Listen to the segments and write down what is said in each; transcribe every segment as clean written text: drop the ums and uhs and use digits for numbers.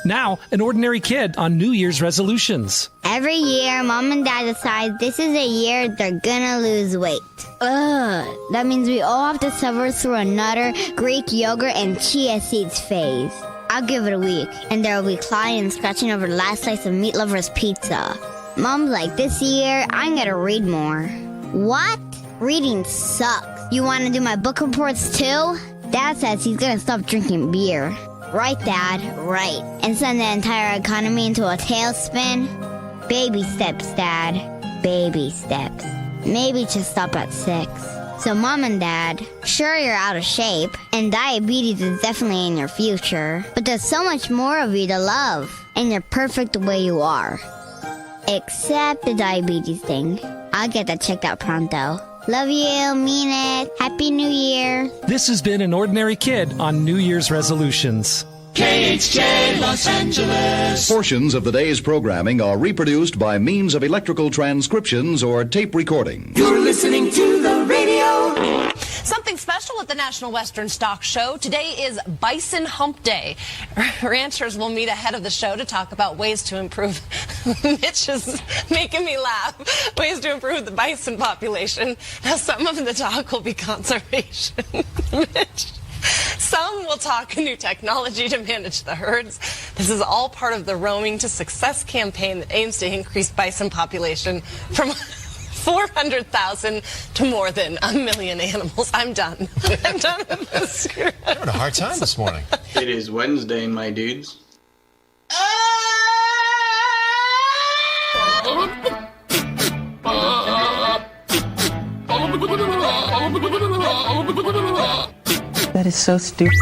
Now, an ordinary kid on New Year's resolutions. Every year, Mom and Dad decide this is a year they're gonna lose weight. That means we all have to suffer through another Greek yogurt and chia seeds phase. I'll give it a week, and there will be clawing and scratching over the last slice of Meat Lover's pizza. Mom's like, this year, I'm gonna read more. What? Reading sucks. You wanna do my book reports too? Dad says he's gonna stop drinking beer. Right, Dad, right. And send the entire economy into a tailspin? Baby steps, Dad. Baby steps. Maybe just stop at 6. So, Mom and Dad, sure you're out of shape, and diabetes is definitely in your future, but there's so much more of you to love, and you're perfect the way you are. Except the diabetes thing. I'll get that checked out pronto. Love you, mean it. Happy New Year. This has been An Ordinary Kid on New Year's resolutions. KHJ Los Angeles. Portions of the day's programming are reproduced by means of electrical transcriptions or tape recording. You're listening to the radio. Something special at the National Western Stock Show. Today is Bison Hump Day. Ranchers will meet ahead of the show to talk about ways to improve. Mitch is making me laugh. Ways to improve the bison population. Now, some of the talk will be conservation. Mitch. Some will talk new technology to manage the herds. This is all part of the Roaming to Success campaign that aims to increase bison population from 400,000 to more than 1 million animals. I'm done. I'm done with this. You're having a hard time this morning. It is Wednesday, my dudes. That is so stupid.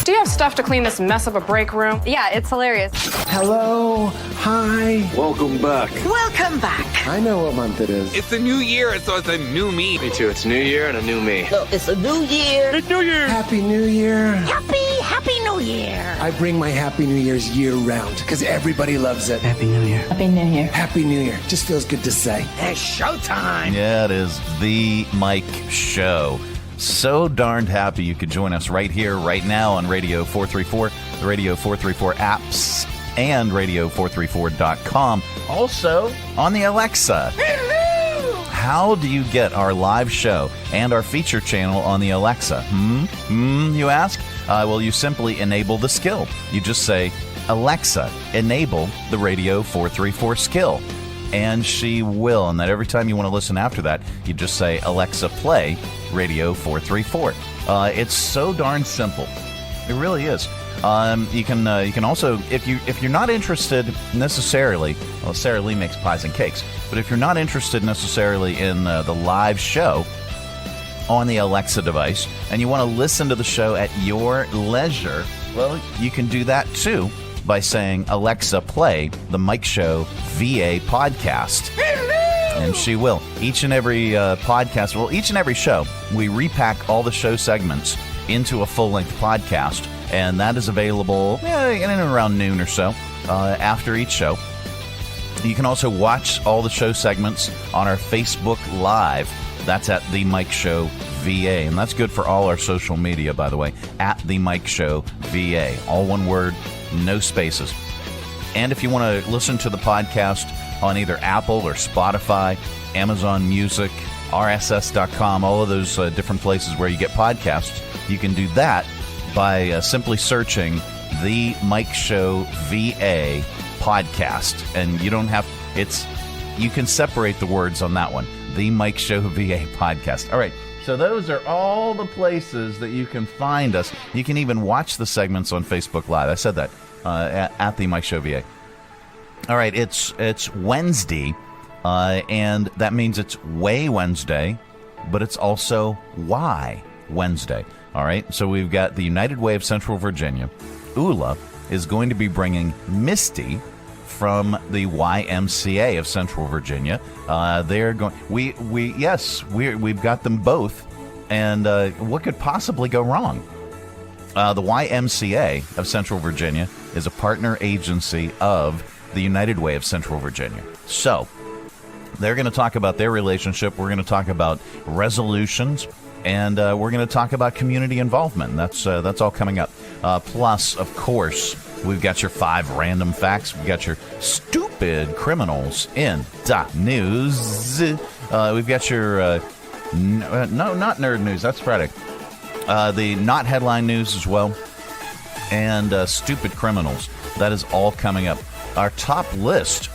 Do you have stuff to clean this mess of a break room? Yeah, it's hilarious. Hello. Hi. Welcome back. Welcome back. I know what month it is. It's a new year, so it's a new me. Me too. It's a new year and a new me. So it's a new year. It's New Year. Happy New Year. Happy New Year. I bring my Happy New Year's year round because everybody loves it. Happy New Year. Happy New Year. Happy New Year. Just feels good to say. It's showtime. Yeah, it is the Mike Show. So darned happy you could join us right here, right now on Radio 434, the Radio 434 apps, and Radio434.com. Also on the Alexa. Hello! How do you get our live show and our feature channel on the Alexa? You ask? Well, you simply enable the skill. You just say, Alexa, enable the Radio 434 skill. And she will. And that every time you want to listen after that, you just say, Alexa, play Radio 434. It's so darn simple. It really is. You can also, if you're not interested necessarily, well, Sarah Lee makes pies and cakes, but if you're not interested necessarily in the live show on the Alexa device, and you want to listen to the show at your leisure, well, you can do that too by saying, Alexa, play the Mike Show VA podcast. Hello! And she will. Each and every podcast, well, each and every show, we repack all the show segments into a full-length podcast, and that is available in and around noon or so after each show. You can also watch all the show segments on our Facebook Live. That's at The Mike Show VA, and that's good for all our social media, by the way, at The Mike Show VA. All one word, no spaces. And if you want to listen to the podcast on either Apple or Spotify, Amazon Music, RSS.com, all of those different places where you get podcasts, you can do that by simply searching The Mike Show VA podcast. And you don't have, you can separate the words on that one. The Mike Show VA podcast. All right. So those are all the places that you can find us. You can even watch the segments on Facebook Live. I said that at the Mike Show VA. All right, it's Wednesday, and that means it's Way Wednesday, but it's also Why Wednesday. All right, so we've got the United Way of Central Virginia. ULA is going to be bringing Misty from the YMCA of Central Virginia. They're going. We've got them both, and what could possibly go wrong? The YMCA of Central Virginia is a partner agency of the United Way of Central Virginia. So they're going to talk about their relationship. We're going to talk about resolutions, and we're going to talk about community involvement. That's all coming up. Plus, of course, We've got your 5 random facts. We've got your stupid criminals in the news. We've got your, not nerd news. That's Friday. The not headline news as well. And stupid criminals. That is all coming up. Our top list.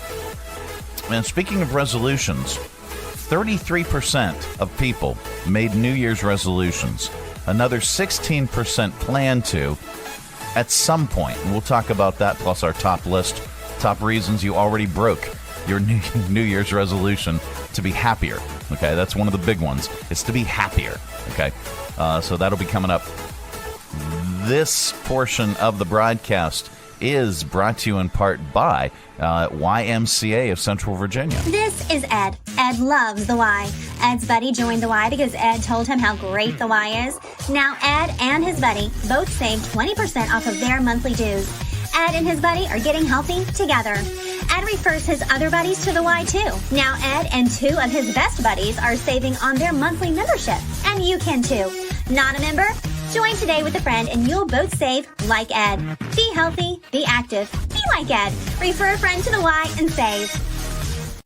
And speaking of resolutions, 33% of people made New Year's resolutions. Another 16% plan to at some point. And we'll talk about that, plus our top list. Top reasons you already broke your New Year's resolution to be happier. Okay, that's one of the big ones. It's to be happier. Okay, so that'll be coming up. This portion of the broadcast is brought to you in part by YMCA of Central Virginia. This is Ed. Ed loves the Y. Ed's buddy joined the Y because Ed told him how great the Y is. Now Ed and his buddy both saved 20% off of their monthly dues. Ed and his buddy are getting healthy together. Ed refers his other buddies to the Y too. Now Ed and 2 of his best buddies are saving on their monthly membership. And you can too. Not a member? Join today with a friend and you'll both save like Ed. Be healthy, be active, be like Ed. Refer a friend to the Y and save.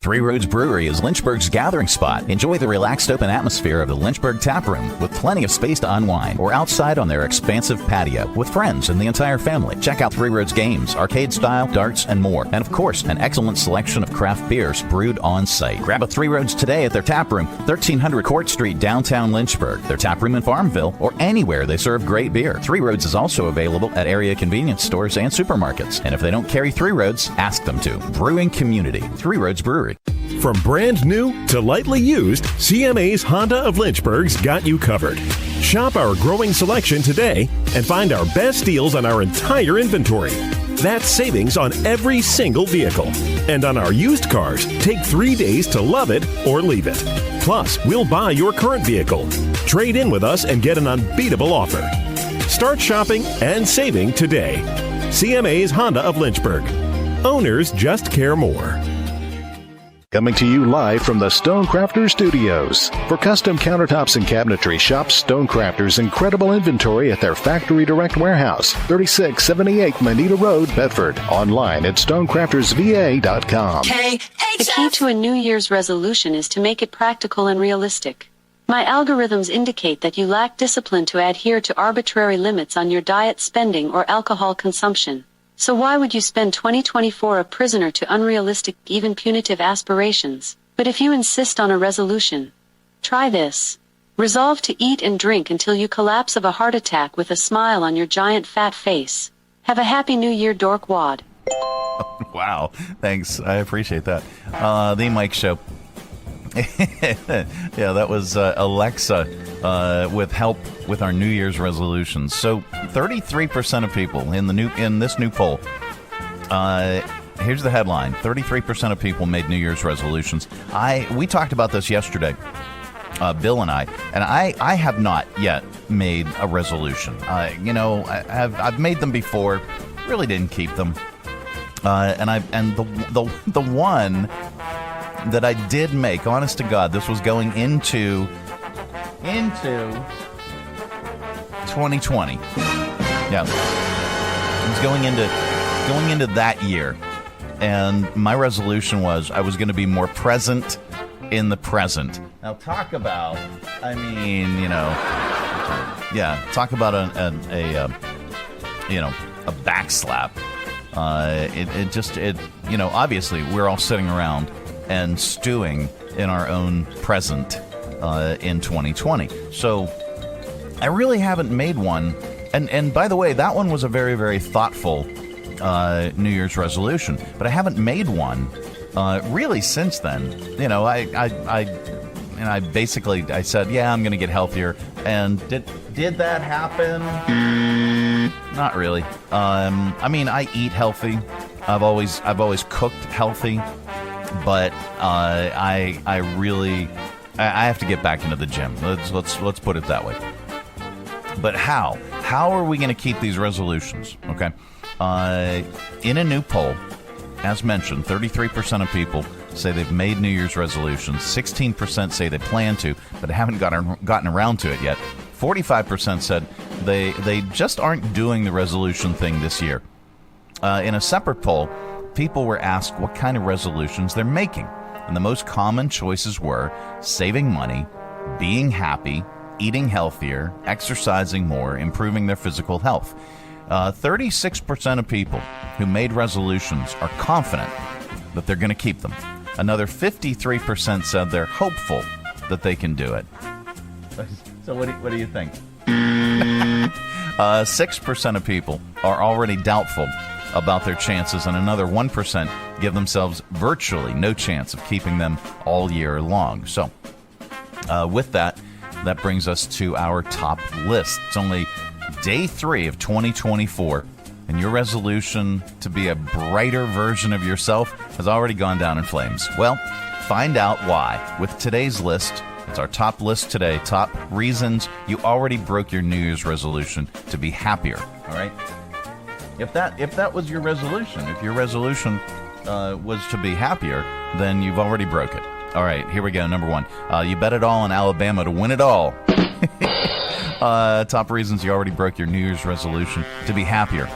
Three Roads Brewery is Lynchburg's gathering spot. Enjoy the relaxed open atmosphere of the Lynchburg Tap Room with plenty of space to unwind or outside on their expansive patio with friends and the entire family. Check out Three Roads games, arcade style, darts, and more. And of course, an excellent selection of craft beers brewed on site. Grab a Three Roads today at their tap room, 1300 Court Street, downtown Lynchburg. Their tap room in Farmville or anywhere they serve great beer. Three Roads is also available at area convenience stores and supermarkets. And if they don't carry Three Roads, ask them to. Brewing community, Three Roads Brewery. From brand new to lightly used, CMA's Honda of Lynchburg's got you covered. Shop our growing selection today and find our best deals on our entire inventory. That's savings on every single vehicle. And on our used cars, take 3 days to love it or leave it. Plus, we'll buy your current vehicle. Trade in with us and get an unbeatable offer. Start shopping and saving today. CMA's Honda of Lynchburg. Owners just care more. Coming to you live from the Stonecrafters Studios. For custom countertops and cabinetry, shop Stonecrafters' incredible inventory at their Factory Direct Warehouse, 3678 Manita Road, Bedford. Online at stonecraftersva.com. The key to a New Year's resolution is to make it practical and realistic. My algorithms indicate that you lack discipline to adhere to arbitrary limits on your diet, spending, or alcohol consumption. So why would you spend 2024 a prisoner to unrealistic, even punitive aspirations? But if you insist on a resolution, try this. Resolve to eat and drink until you collapse of a heart attack with a smile on your giant fat face. Have a happy New Year, Dork Wad. Wow. Thanks. I appreciate that. The Mike Show. Yeah, that was Alexa with help with our New Year's resolutions. So 33% of people in this new poll. Here's the headline: 33% of people made New Year's resolutions. We talked about this yesterday, Bill and I have not yet made a resolution. I've made them before, really didn't keep them, and the one that I did make, honest to God, this was going into 2020. Yeah, it was going into that year, and my resolution was I was going to be more present in the present. Now, talk about, talk about a backslap. Obviously we're all sitting around and stewing in our own present in 2020. So I really haven't made one. And by the way, that one was a very, very thoughtful New Year's resolution. But I haven't made one really since then. I basically said, yeah, I'm going to get healthier. And did that happen? Not really. I eat healthy. I've always cooked healthy. But I have to get back into the gym. Let's put it that way. But how are we going to keep these resolutions? Okay, in a new poll, as mentioned, 33% of people say they've made New Year's resolutions. 16% say they plan to, but haven't gotten around to it yet. 45% said they just aren't doing the resolution thing this year. In a separate poll, people were asked what kind of resolutions they're making. And the most common choices were saving money, being happy, eating healthier, exercising more, improving their physical health. 36% of people who made resolutions are confident that they're going to keep them. Another 53% said they're hopeful that they can do it. So what do you think? 6% of people are already doubtful about their chances, and another 1% give themselves virtually no chance of keeping them all year long. So with that brings us to our top list. It's only day 3 of 2024, and your resolution to be a brighter version of yourself has already gone down in flames. Well, find out why with today's list. It's our top list today. Top reasons you already broke your New Year's resolution to be happier. All right. If that was your resolution, if your resolution was to be happier, then you've already broke it. All right, here we go. Number 1, you bet it all on Alabama to win it all. Top reasons you already broke your New Year's resolution to be happier.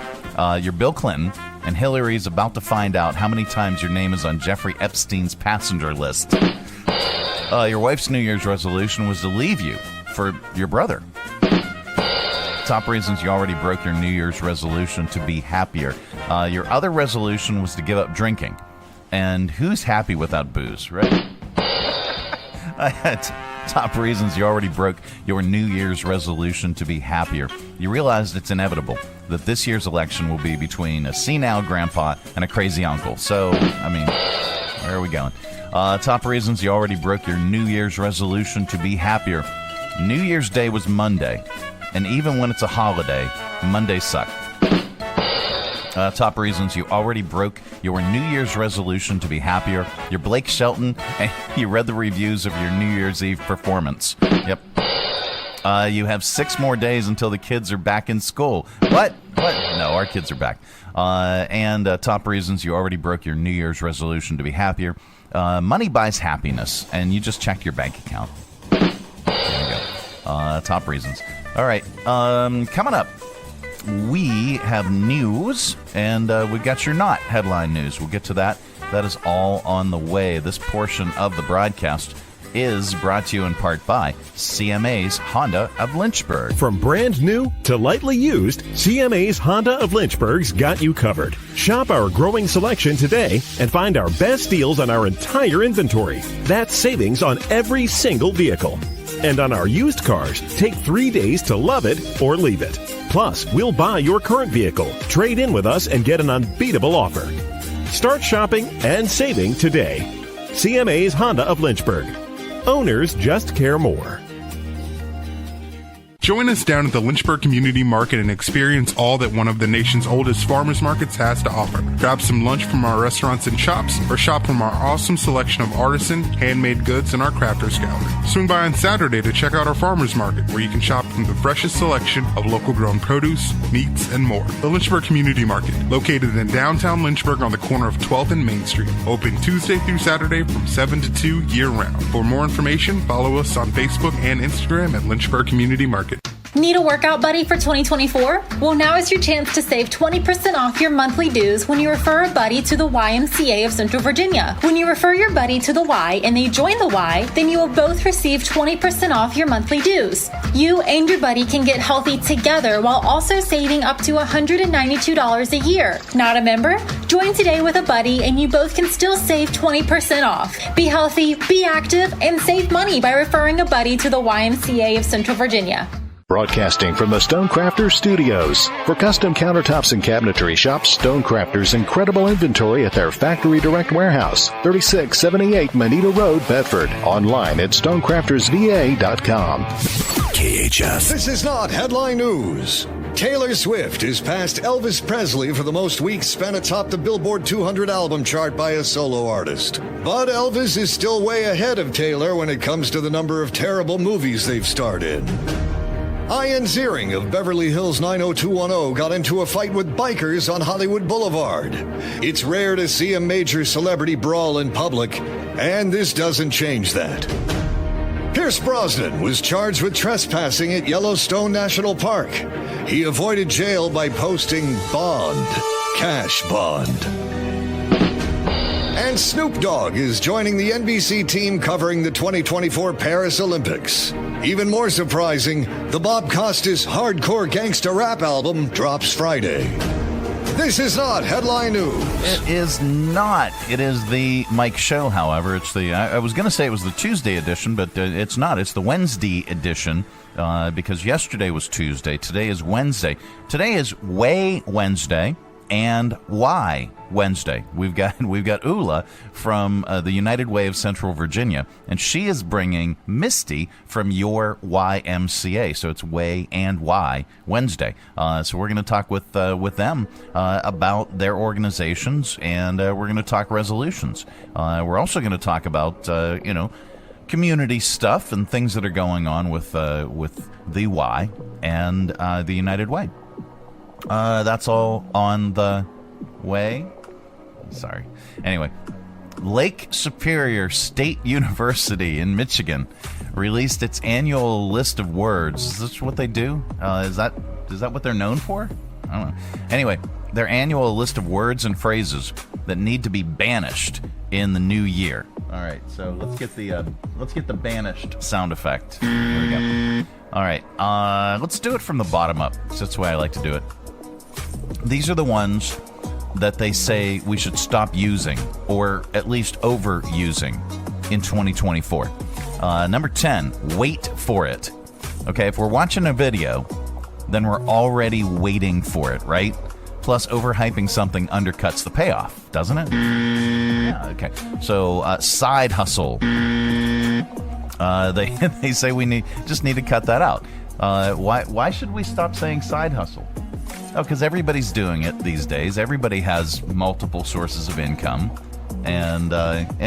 You're Bill Clinton, and Hillary's about to find out how many times your name is on Jeffrey Epstein's passenger list. Your wife's New Year's resolution was to leave you for your brother. Top reasons you already broke your New Year's resolution to be happier. Your other resolution was to give up drinking. And who's happy without booze, right? Top reasons you already broke your New Year's resolution to be happier. You realized it's inevitable that this year's election will be between a senile grandpa and a crazy uncle. So, I mean, where are we going? Top reasons you already broke your New Year's resolution to be happier. New Year's Day was Monday. And even when it's a holiday, Mondays suck. Top reasons you already broke your New Year's resolution to be happier. You're Blake Shelton, and you read the reviews of your New Year's Eve performance. Yep. You have 6 more days until the kids are back in school. What? No, our kids are back. And top reasons you already broke your New Year's resolution to be happier. Money buys happiness, and you just checked your bank account. There you go. Top reasons. All right, coming up, we have news, and we've got your not headline news. We'll get to that. That is all on the way. This portion of the broadcast is brought to you in part by CMA's Honda of Lynchburg. From brand new to lightly used, CMA's Honda of Lynchburg's got you covered. Shop our growing selection today and find our best deals on our entire inventory. That's savings on every single vehicle. And on our used cars, take 3 days to love it or leave it. Plus, we'll buy your current vehicle, trade in with us, and get an unbeatable offer. Start shopping and saving today. CMA's Honda of Lynchburg. Owners just care more. Join us down at the Lynchburg Community Market and experience all that one of the nation's oldest farmers markets has to offer. Grab some lunch from our restaurants and shops, or shop from our awesome selection of artisan, handmade goods in our crafters gallery. Swing by on Saturday to check out our farmers market, where you can shop from the freshest selection of local grown produce, meats, and more. The Lynchburg Community Market, located in downtown Lynchburg on the corner of 12th and Main Street. Open Tuesday through Saturday from 7 to 2 year-round. For more information, follow us on Facebook and Instagram at Lynchburg Community Market. Need a workout buddy for 2024? Well, now is your chance to save 20% off your monthly dues when you refer a buddy to the YMCA of Central Virginia. When you refer your buddy to the Y and they join the Y, then you will both receive 20% off your monthly dues. You and your buddy can get healthy together while also saving up to $192 a year. Not a member? Join today with a buddy and you both can still save 20% off. Be healthy, be active, and save money by referring a buddy to the YMCA of Central Virginia. Broadcasting from the Stonecrafters Studios. For custom countertops and cabinetry, shop Stonecrafters' incredible inventory at their Factory Direct Warehouse, 3678 Manita Road, Bedford. Online at stonecraftersva.com. KHS. This is not headline news. Taylor Swift is past Elvis Presley for the most weeks spent atop the Billboard 200 album chart by a solo artist. But Elvis is still way ahead of Taylor when it comes to the number of terrible movies they've starred in. Ian Ziering of Beverly Hills 90210 got into a fight with bikers on Hollywood Boulevard. It's rare to see a major celebrity brawl in public, and this doesn't change that. Pierce Brosnan was charged with trespassing at Yellowstone National Park. He avoided jail by posting bond. cash bond. And Snoop Dogg is joining the NBC team covering the 2024 Paris Olympics. Even more surprising, the Bob Costas hardcore gangsta rap album drops Friday. This is not headline news. It is not. It is the Mike Show, however. It's the, I was going to say it was the Tuesday edition, but it's not. It's the Wednesday edition because yesterday was Tuesday. Today is Wednesday. Today is Way Wednesday and Why Wednesday. We've got Ula from the United Way of Central Virginia, and she is bringing Misty from your YMCA. So it's Way and Why Wednesday. So we're going to talk with them about their organizations, and we're going to talk resolutions. We're also going to talk about community stuff and things that are going on with the Y and the United Way. That's all on the way. Sorry. Anyway, Lake Superior State University in Michigan released its annual list of words. Is this what they do? Is that what they're known for? I don't know. Anyway, their annual list of words and phrases that need to be banished in the new year. All right, so let's get the banished sound effect. There we go. All right, let's do it from the bottom up. That's the way I like to do it. These are the ones that they say we should stop using, or at least overusing, in 2024. Number 10, wait for it. Okay, if we're watching a video, then we're already waiting for it, right? Plus, overhyping something undercuts the payoff, doesn't it? Yeah, okay. So, side hustle. They say we just need to cut that out. Why should we stop saying side hustle? Oh, because everybody's doing it these days. Everybody has multiple sources of income, and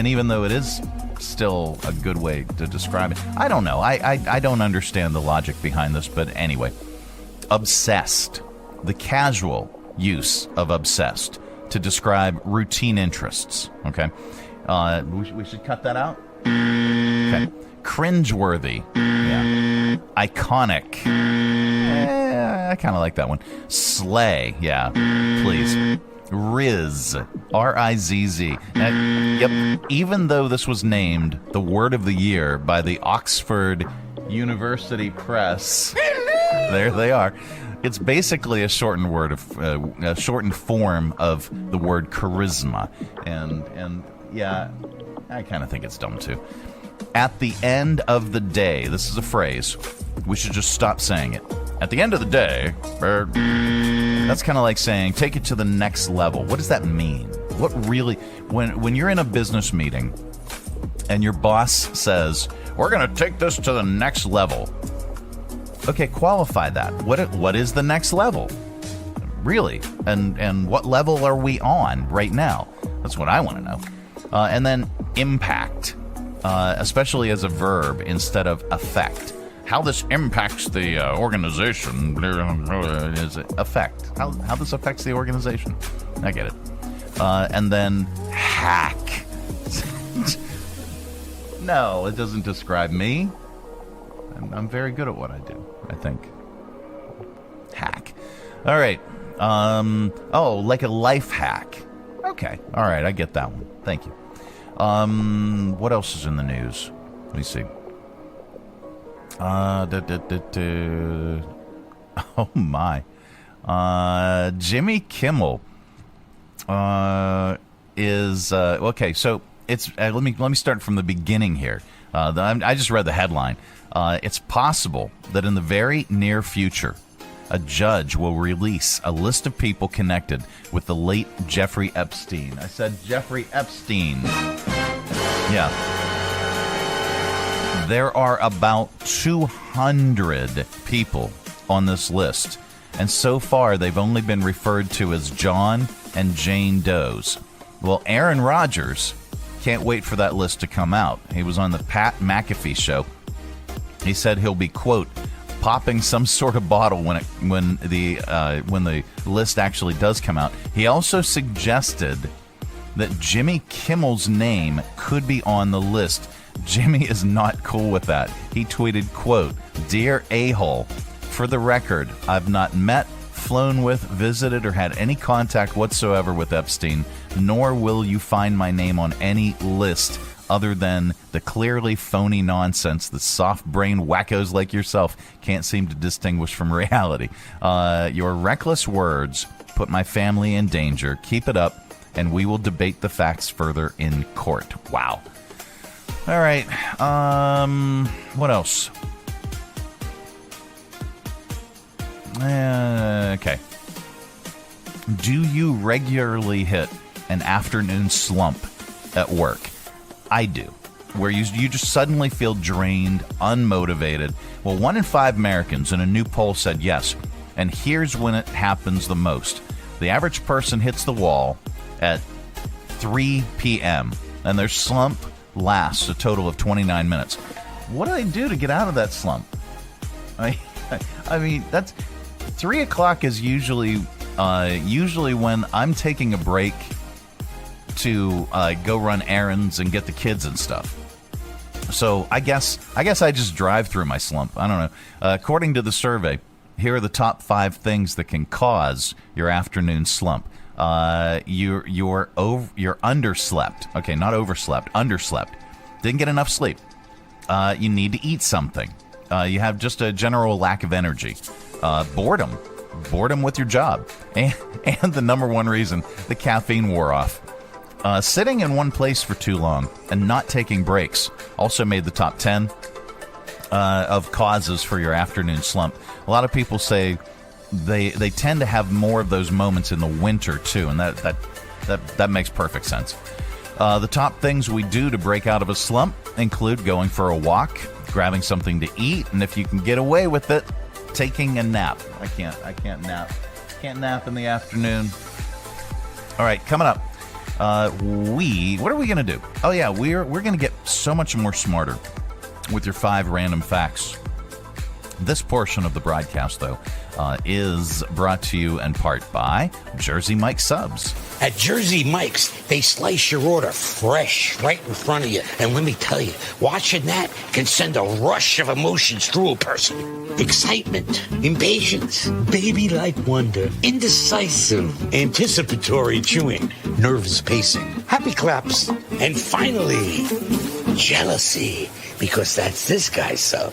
even though it is still a good way to describe it, I don't know. I don't understand the logic behind this, but anyway, obsessed. The casual use of obsessed to describe routine interests. Okay, we should cut that out. Okay, cringeworthy. Yeah, iconic. I kind of like that one. Slay, yeah, please. Riz, R-I-Z-Z. Yep, even though this was named the Word of the Year by the Oxford University Press, there they are. It's basically a shortened form of the word charisma, and yeah, I kind of think it's dumb too. At the end of the day, this is a phrase. We should just stop saying it. At the end of the day, that's kind of like saying take it to the next level. What does that mean? What really, when you're in a business meeting and your boss says, we're going to take this to the next level. Okay, qualify that. What is the next level? Really? And what level are we on right now? That's what I want to know. And then impact, especially as a verb instead of affect. How this impacts the organization is affect. How this affects the organization. I get it. And then hack. No, it doesn't describe me. I'm very good at what I do, I think. Hack. All right. Like a life hack. Okay. All right, I get that one. Thank you. What else is in the news? Let me see. Oh my. Jimmy Kimmel is okay. So it's let me start from the beginning here. I just read the headline. It's possible that in the very near future, a judge will release a list of people connected with the late Jeffrey Epstein. I said Jeffrey Epstein. Yeah. There are about 200 people on this list, and so far they've only been referred to as John and Jane Does. Well, Aaron Rodgers can't wait for that list to come out. He was on the Pat McAfee show. He said he'll be, quote, popping some sort of bottle when the list actually does come out. He also suggested that Jimmy Kimmel's name could be on the list. Jimmy is not cool with that. He tweeted, quote, "Dear a-hole, for the record, I've not met, flown with, visited, or had any contact whatsoever with Epstein, nor will you find my name on any list other than the clearly phony nonsense that soft-brained wackos like yourself can't seem to distinguish from reality. Your reckless words put my family in danger. Keep it up, and we will debate the facts further in court. Wow. All right. What else? Okay. Do you regularly hit an afternoon slump at work? I do. Where you just suddenly feel drained, unmotivated. Well, 1 in 5 Americans in a new poll said yes. And here's when it happens the most. The average person hits the wall at 3 p.m. and their slump lasts a total of 29 minutes. What do I do to get out of that slump? I mean, that's 3 o'clock is usually when I'm taking a break to go run errands and get the kids and stuff. So I guess I just drive through my slump. I don't know. According to the survey, here are the top 5 things that can cause your afternoon slump. You're underslept. Okay, not overslept. Underslept. Didn't get enough sleep. You need to eat something. You have just a general lack of energy. Boredom with your job, and the number one reason, the caffeine wore off. Sitting in one place for too long and not taking breaks also made the top 10 of causes for your afternoon slump. A lot of people say they tend to have more of those moments in the winter too, and that makes perfect sense. The top things we do to break out of a slump include going for a walk, grabbing something to eat, and if you can get away with it, taking a nap. I can't nap. Can't nap in the afternoon. All right, coming up. What are we going to do? Oh, yeah, we're going to get so much more smarter with your 5 random facts. This portion of the broadcast, though, is brought to you in part by Jersey Mike's Subs. At Jersey Mike's, they slice your order fresh right in front of you. And let me tell you, watching that can send a rush of emotions through a person. Excitement, impatience, baby-like wonder, indecisive, anticipatory chewing, nerves pacing, happy claps, and finally, jealousy, because that's this guy's sub.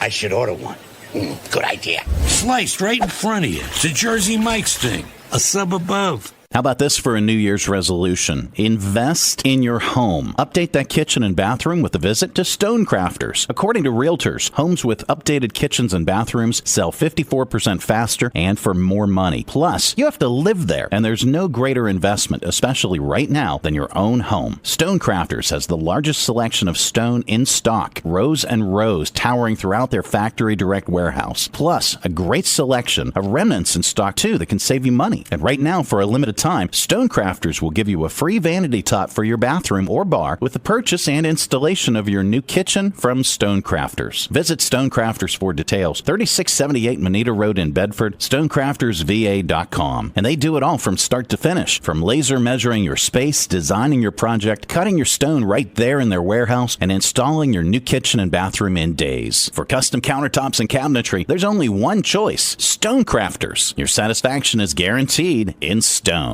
I should order one. Good idea. Sliced right in front of you. It's a Jersey Mike's thing. A sub above. How about this for a New Year's resolution? Invest in your home. Update that kitchen and bathroom with a visit to Stonecrafters. According to realtors, homes with updated kitchens and bathrooms sell 54% faster and for more money. Plus, you have to live there, and there's no greater investment, especially right now, than your own home. Stonecrafters has the largest selection of stone in stock, rows and rows towering throughout their factory direct warehouse. Plus, a great selection of remnants in stock too that can save you money. And right now, for a limited time, Stonecrafters will give you a free vanity top for your bathroom or bar with the purchase and installation of your new kitchen from Stonecrafters. Visit Stonecrafters for details. 3678 Moneta Road in Bedford, stonecraftersva.com. And they do it all from start to finish. From laser measuring your space, designing your project, cutting your stone right there in their warehouse, and installing your new kitchen and bathroom in days. For custom countertops and cabinetry, there's only one choice: Stonecrafters. Your satisfaction is guaranteed in stone.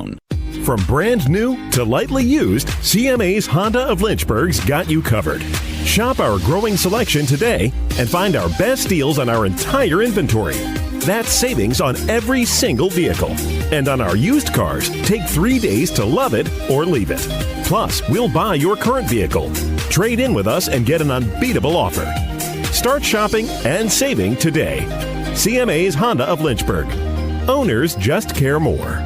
From brand new to lightly used, CMA's Honda of Lynchburg's got you covered. Shop our growing selection today and find our best deals on our entire inventory. That's savings on every single vehicle. And on our used cars, take 3 days to love it or leave it. Plus, we'll buy your current vehicle. Trade in with us and get an unbeatable offer. Start shopping and saving today. CMA's Honda of Lynchburg. Owners just care more.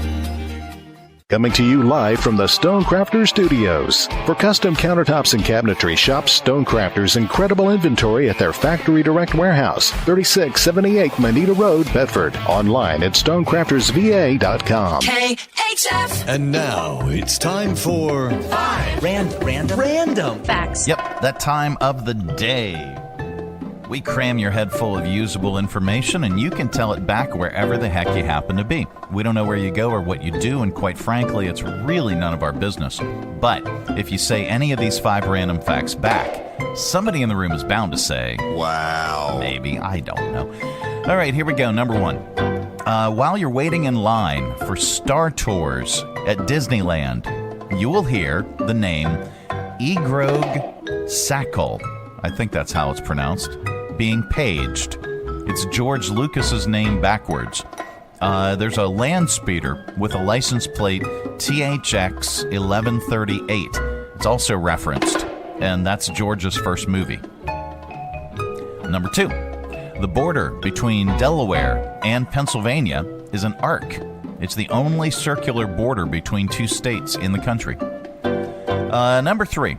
Coming to you live from the Stonecrafters Studios. For custom countertops and cabinetry, shop Stonecrafters' incredible inventory at their factory direct warehouse, 3678 Moneta Road, Bedford. Online at stonecraftersva.com. KHF. And now it's time for 5 random facts. Yep, that time of the day. We cram your head full of usable information, and you can tell it back wherever the heck you happen to be. We don't know where you go or what you do, and quite frankly, it's really none of our business. But if you say any of these 5 random facts back, somebody in the room is bound to say, wow. Maybe, I don't know. All right, here we go. Number 1. while you're waiting in line for Star Tours at Disneyland, you will hear the name Egrog Sackle, I think that's how it's pronounced, being paged. It's George Lucas's name backwards. There's a land speeder with a license plate THX 1138. It's also referenced, and that's George's first movie. Number 2, the border between Delaware and Pennsylvania is an arc. It's the only circular border between two states in the country. Number 3,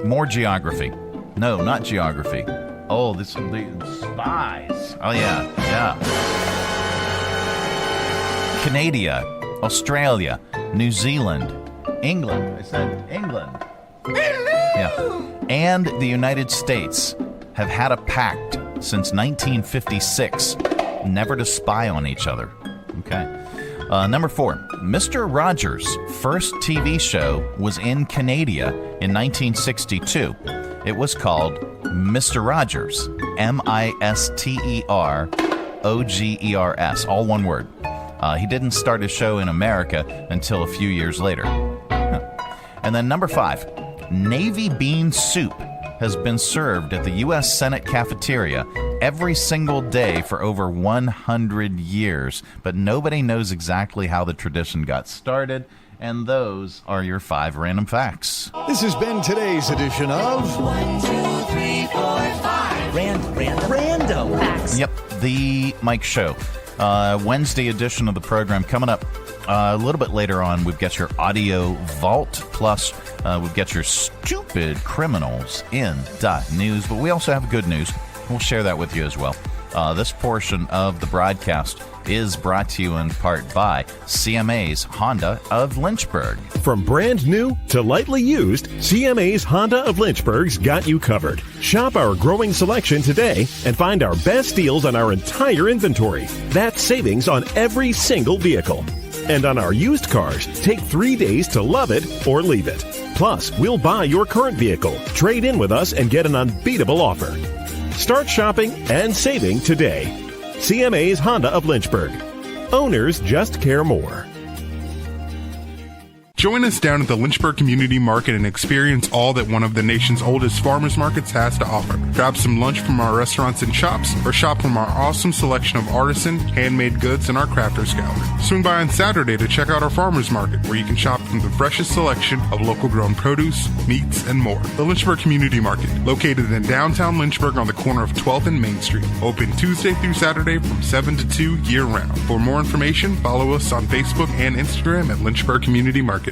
more geography. No, not geography. Oh, the spies. Oh, yeah. Canada, Australia, New Zealand, England. I said England. Yeah. And the United States have had a pact since 1956 never to spy on each other. Okay. Number 4, Mr. Rodgers' first TV show was in Canada in 1962. It was called Mr. Rodgers, MisterOgers, all one word. He didn't start his show in America until a few years later. And then number 5, Navy bean soup has been served at the U.S. Senate cafeteria every single day for over 100 years, but nobody knows exactly how the tradition got started. And those are your 5 random facts. This has been today's edition of 1, 2, 3, 4, 5. Random facts. Yep, the Mike Show. Wednesday edition of the program coming up a little bit later on. We've got your AudioVault, plus we've got your Stoopid Criminalz in .news, but we also have good news. We'll share that with you as well. This portion of the broadcast is brought to you in part by CMA's Honda of Lynchburg. From brand new to lightly used, CMA's Honda of Lynchburg's got you covered. Shop our growing selection today and find our best deals on our entire inventory. That's savings on every single vehicle. And on our used cars, take 3 days to love it or leave it. Plus, we'll buy your current vehicle, trade in with us, and get an unbeatable offer. Start shopping and saving today. CMA's Honda of Lynchburg. Owners just care more. Join us down at the Lynchburg Community Market and experience all that one of the nation's oldest farmers markets has to offer. Grab some lunch from our restaurants and shops, or shop from our awesome selection of artisan, handmade goods in our crafters gallery. Swing by on Saturday to check out our farmers market, where you can shop from the freshest selection of local grown produce, meats, and more. The Lynchburg Community Market, located in downtown Lynchburg on the corner of 12th and Main Street. Open Tuesday through Saturday from 7 to 2 year round. For more information, follow us on Facebook and Instagram at Lynchburg Community Market.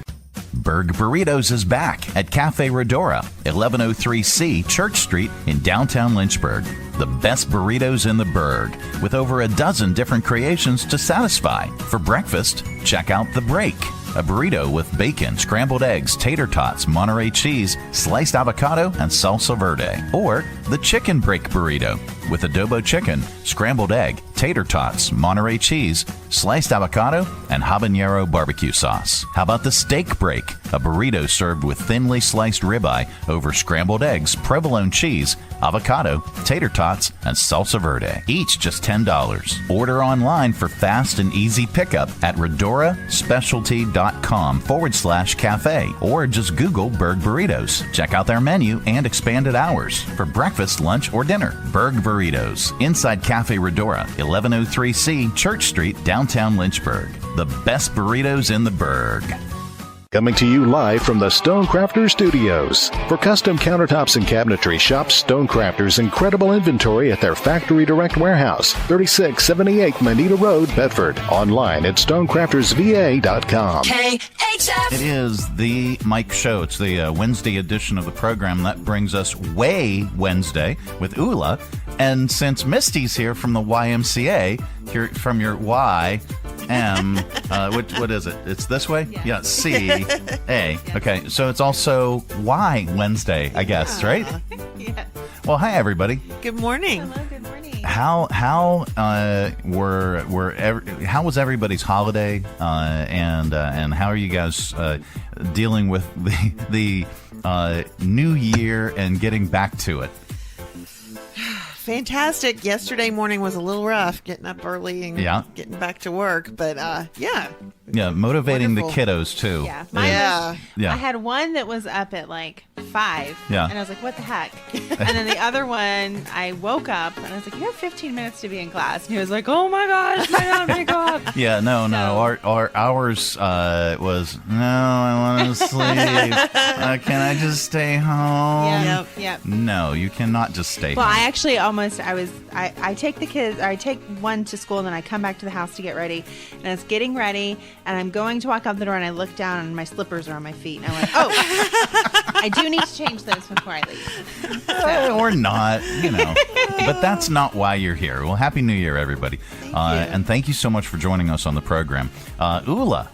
Berg Burritos is back at Cafe Rodora, 1103C Church Street in downtown Lynchburg. The best burritos in the Berg, with over a dozen different creations to satisfy. For breakfast, check out The Break, a burrito with bacon, scrambled eggs, tater tots, Monterey cheese, sliced avocado, and salsa verde. Or the Chicken Break burrito, with adobo chicken, scrambled egg, tater tots, Monterey cheese, sliced avocado, and habanero barbecue sauce. How about the Steak Break, a burrito served with thinly sliced ribeye over scrambled eggs, provolone cheese, avocado, tater tots, and salsa verde. Each just $10. Order online for fast and easy pickup at redoraspecialty.com/cafe, or just Google Berg Burritos. Check out their menu and expanded hours for breakfast, lunch, or dinner. Berg Burritos, inside Cafe Rodora, 1103C Church Street, downtown Lynchburg. The best burritos in the Berg. Coming to you live from the Stonecrafters Studios. For custom countertops and cabinetry, shop Stonecrafters' incredible inventory at their Factory Direct Warehouse, 3678 Manita Road, Bedford. Online at stonecraftersva.com. KHF. It is the Mike Show. It's the Wednesday edition of the program. That brings us Way Wednesday with Ula. And since Misty's here from the YMCA, here from your Y... what is it? It's this way? Yeah, C-A. Okay, so it's also Y Wednesday, I guess, right? Yeah. Well, hi, everybody. Good morning. Hello, good morning. How how was everybody's holiday, and how are you guys dealing with the new year and getting back to it? Fantastic. Yesterday morning was a little rough, getting up early and getting back to work. But yeah, motivating Wonderful. the kiddos too. Yeah, mine was, Yeah. I had one that was up at like 5, Yeah. and I was like, "What the heck?" And then the other one, I woke up and I was like, "You have 15 minutes to be in class," and he was like, "Oh my gosh, I gotta make up." Yeah, no. Ours was no. I want to sleep. Can I just stay home? Yep. No, you cannot just stay Well, home. I actually I take the kids, or I take one to school, and then I come back to the house to get ready, and I was getting ready, and I'm going to walk out the door, and I look down, and my slippers are on my feet, and I went, "Oh, I do need to change those before I leave." Or not, but that's not why you're here. Well, Happy New Year, everybody. And thank you so much for joining us on the program. Ula,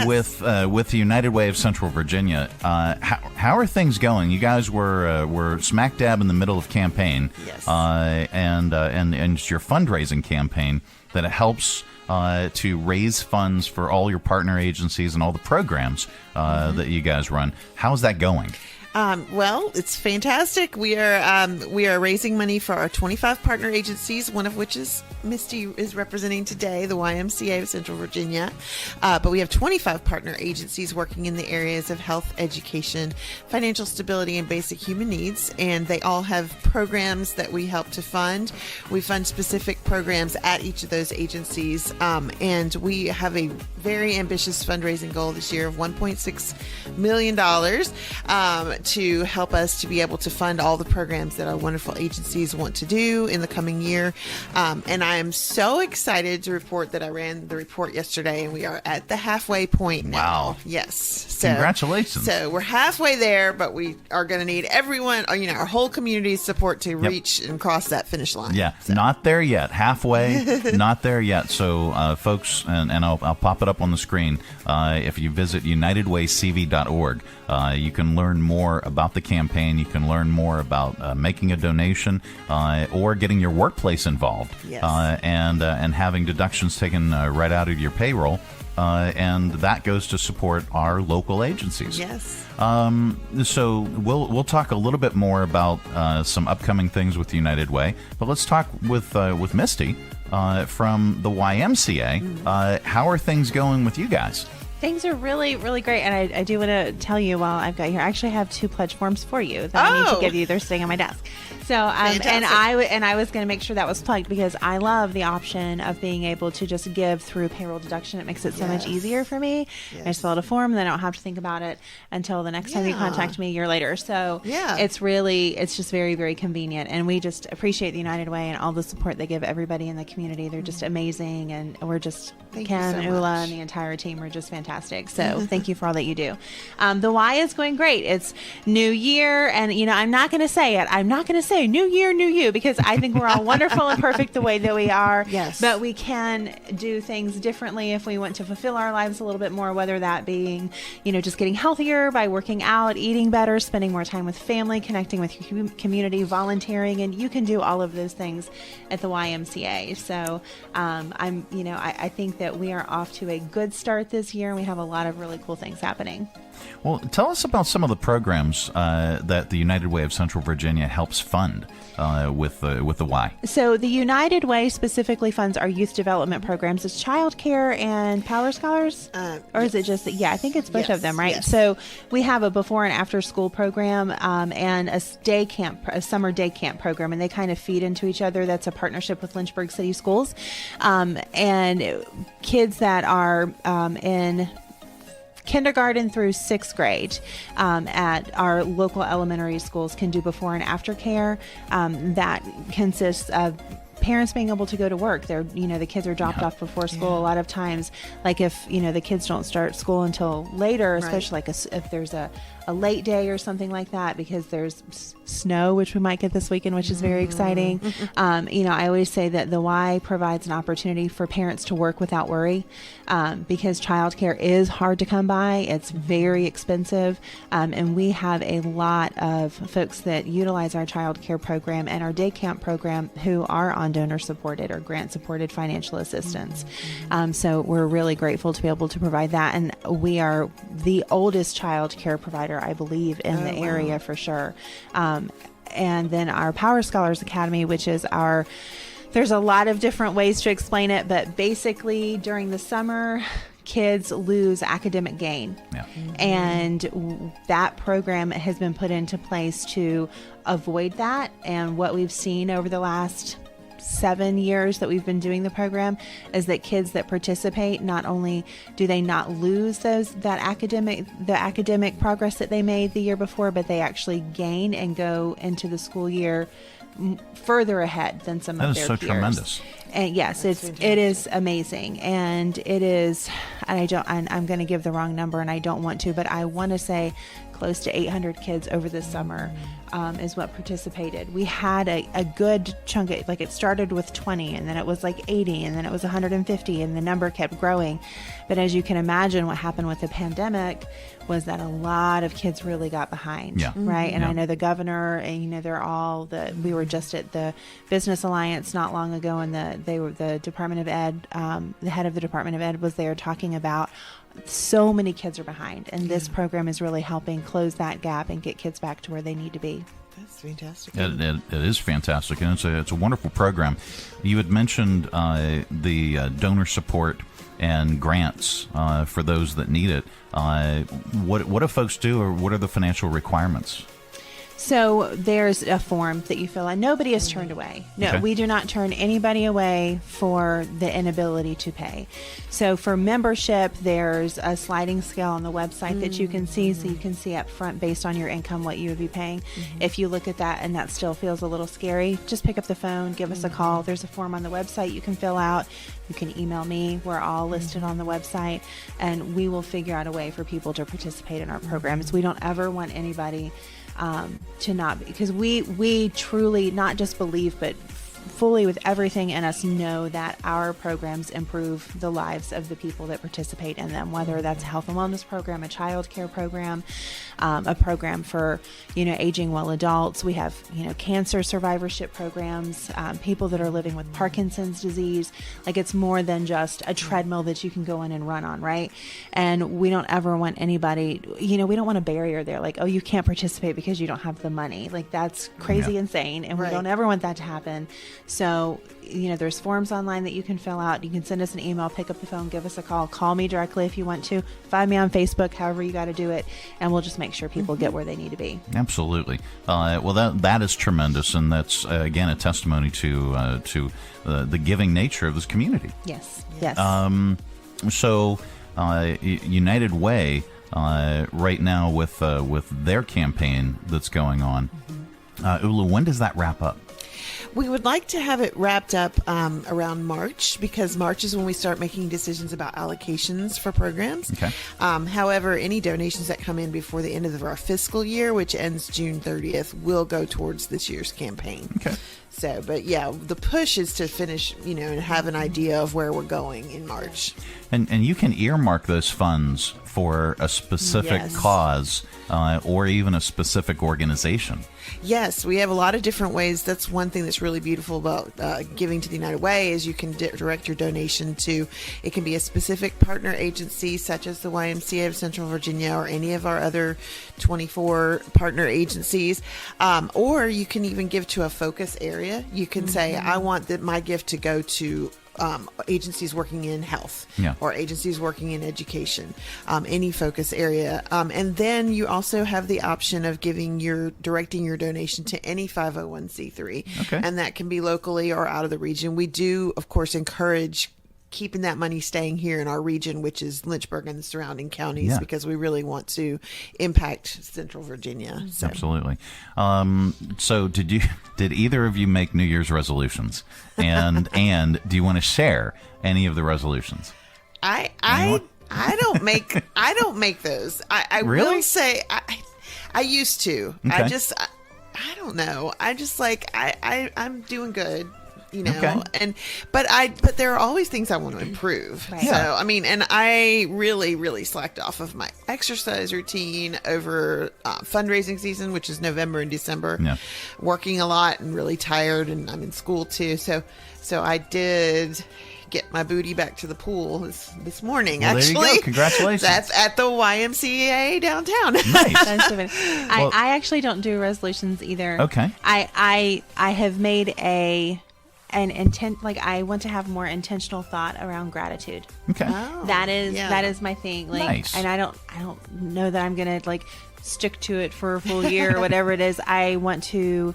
with the United Way of Central Virginia, how are things going? You guys were smack dab in the middle of campaign, and it's your fundraising campaign that helps to raise funds for all your partner agencies and all the programs that you guys run. How's that going? Well, it's fantastic. We are raising money for our 25 partner agencies, one of which is Misty is representing today, the YMCA of Central Virginia. But we have 25 partner agencies working in the areas of health, education, financial stability, and basic human needs. And they all have programs that we help to fund. We fund specific programs at each of those agencies. And we have a very ambitious fundraising goal this year of $1.6 million to help us to be able to fund all the programs that our wonderful agencies want to do in the coming year. And I am so excited to report that I ran the report yesterday, and we are at the halfway point now. Wow. Yes. So, congratulations. So we're halfway there, but we are going to need everyone, our whole community's support to reach and cross that finish line. Yeah, not there yet. Halfway, not there yet. So, folks, and I'll pop it up on the screen. If you visit unitedwaycv.org, you can learn more about the campaign. You can learn more about making a donation or getting your workplace involved, and having deductions taken right out of your payroll. And that goes to support our local agencies. Yes. So we'll talk a little bit more about some upcoming things with United Way, but let's talk with Misty from the YMCA. How are things going with you guys? Things are really, really great, and I do want to tell you while I've got here, I actually have 2 pledge forms for you that I need to give you. They're sitting on my desk. So, and I was going to make sure that was plugged because I love the option of being able to just give through payroll deduction. It makes it so much easier for me. I just fill out a form, and then I don't have to think about it until the next time you contact me a year later. So it's just very, very convenient, and we just appreciate the United Way and all the support they give everybody in the community. They're just amazing, and we're just Ken, Ula, and the entire team are just fantastic. So thank you for all that you do. The Y is going great. It's New Year, and I'm not going to say it. I'm not going to say New Year, New You, because I think we're all wonderful and perfect the way that we are. Yes. But we can do things differently if we want to fulfill our lives a little bit more, whether that being, just getting healthier by working out, eating better, spending more time with family, connecting with your community, volunteering, and you can do all of those things at the YMCA. So I think that we are off to a good start this year, and we have a lot of really cool things happening. Well, tell us about some of the programs that the United Way of Central Virginia helps fund with the Y. So the United Way specifically funds our youth development programs. It's child care and Power Scholars? Or is it just, I think it's both of them, right? Yes. So we have a before and after school program and a summer day camp program, and they kind of feed into each other. That's a partnership with Lynchburg City Schools. And kids that are in kindergarten through 6th grade at our local elementary schools can do before and after care. That consists of parents being able to go to work. They're, the kids are dropped off before school. A lot of times, like if, the kids don't start school until later, especially like if there's a late day or something like that, because there's snow, which we might get this weekend, which is very exciting. I always say that the Y provides an opportunity for parents to work without worry, because childcare is hard to come by. It's very expensive. And we have a lot of folks that utilize our childcare program and our day camp program who are on donor supported or grant supported financial assistance. So we're really grateful to be able to provide that. And we are the oldest childcare provider, I believe, in the area for sure. and then our Power Scholars Academy, which is there's a lot of different ways to explain it, but basically during the summer, kids lose academic gain. Yeah. And that program has been put into place to avoid that. And what we've seen over the last 7 years that we've been doing the program is that kids that participate, not only do they not lose the academic progress that they made the year before, but they actually gain and go into the school year further ahead than some of their peers. That is so tremendous. And yes, it is amazing, and it is. And I'm going to give the wrong number, and I don't want to, but I want to say close to 800 kids over this summer is what participated. We had a good chunk of, like, it started with 20, and then it was like 80, and then it was 150, and the number kept growing. But as you can imagine, what happened with the pandemic was that a lot of kids really got behind, right? And I know the governor, and we were just at the Business Alliance not long ago, and the Department of Ed, the head of the Department of Ed was there talking about so many kids are behind, and this program is really helping close that gap and get kids back to where they need to be. That's fantastic. It is fantastic, and it's a wonderful program. You had mentioned the donor support and grants for those that need it. What do folks do, or what are the financial requirements? So there's a form that you fill out. Nobody is turned away. No, Okay. We do not turn anybody away for the inability to pay. So for membership, there's a sliding scale on the website that you can see, so you can see up front based on your income what you would be paying. If you look at that and that still feels a little scary, just pick up the phone, give us a call. There's a form on the website you can fill out. You can email me. We're all listed on the website, and we will figure out a way for people to participate in our programs. We don't ever want anybody to not, because we truly not just believe, but fully with everything in us know that our programs improve the lives of the people that participate in them, whether that's a health and wellness program, a child care program, a program for, aging well adults. We have, cancer survivorship programs, people that are living with Parkinson's disease. Like, it's more than just a treadmill that you can go in and run on, right? And we don't ever want anybody, we don't want a barrier there, like, oh, you can't participate because you don't have the money. Like, that's crazy insane, and we don't ever want that to happen. So, there's forms online that you can fill out. You can send us an email, pick up the phone, give us a call, call me directly if you want to, find me on Facebook, however you got to do it, and we'll just make sure people get where they need to be. Absolutely. Well, that is tremendous, and that's again a testimony to the giving nature of this community. Yes. Yes. So, United Way right now with their campaign that's going on. Ulu, when does that wrap up? We would like to have it wrapped up around March, because March is when we start making decisions about allocations for programs. Okay. However, any donations that come in before the end of our fiscal year, which ends June 30th, will go towards this year's campaign. Okay. So, but yeah, the push is to finish, and have an idea of where we're going in March. And you can earmark those funds for a specific cause or even a specific organization. Yes, we have a lot of different ways. That's one thing that's really beautiful about giving to the United Way is you can direct your donation to, it can be a specific partner agency such as the YMCA of Central Virginia or any of our other 24 partner agencies, or you can even give to a focus area. You can say, I want my gift to go to agencies working in health or agencies working in education, any focus area. And then you also have the option of directing your donation to any 501c3. Okay. And that can be locally or out of the region. We do, of course, encourage keeping that money staying here in our region, which is Lynchburg and the surrounding counties, because we really want to impact Central Virginia. So. Absolutely. So did either of you make New Year's resolutions? And do you want to share any of the resolutions? I don't make those. I Really? will say I used to. Okay. I don't know. I just I'm doing good. Okay. But there are always things I want to improve. Right. So, and I really, really slacked off of my exercise routine over fundraising season, which is November and December, working a lot and really tired, and I'm in school too. So I did get my booty back to the pool this morning. Well, actually, there you go. Congratulations. That's at the YMCA downtown. Nice. That's so funny. I actually don't do resolutions either. Okay. I have made an intent, like I want to have more intentional thought around gratitude. Okay. That is my thing. Like, Nice. and I don't know that I'm gonna like stick to it for a full year or whatever it is. I want to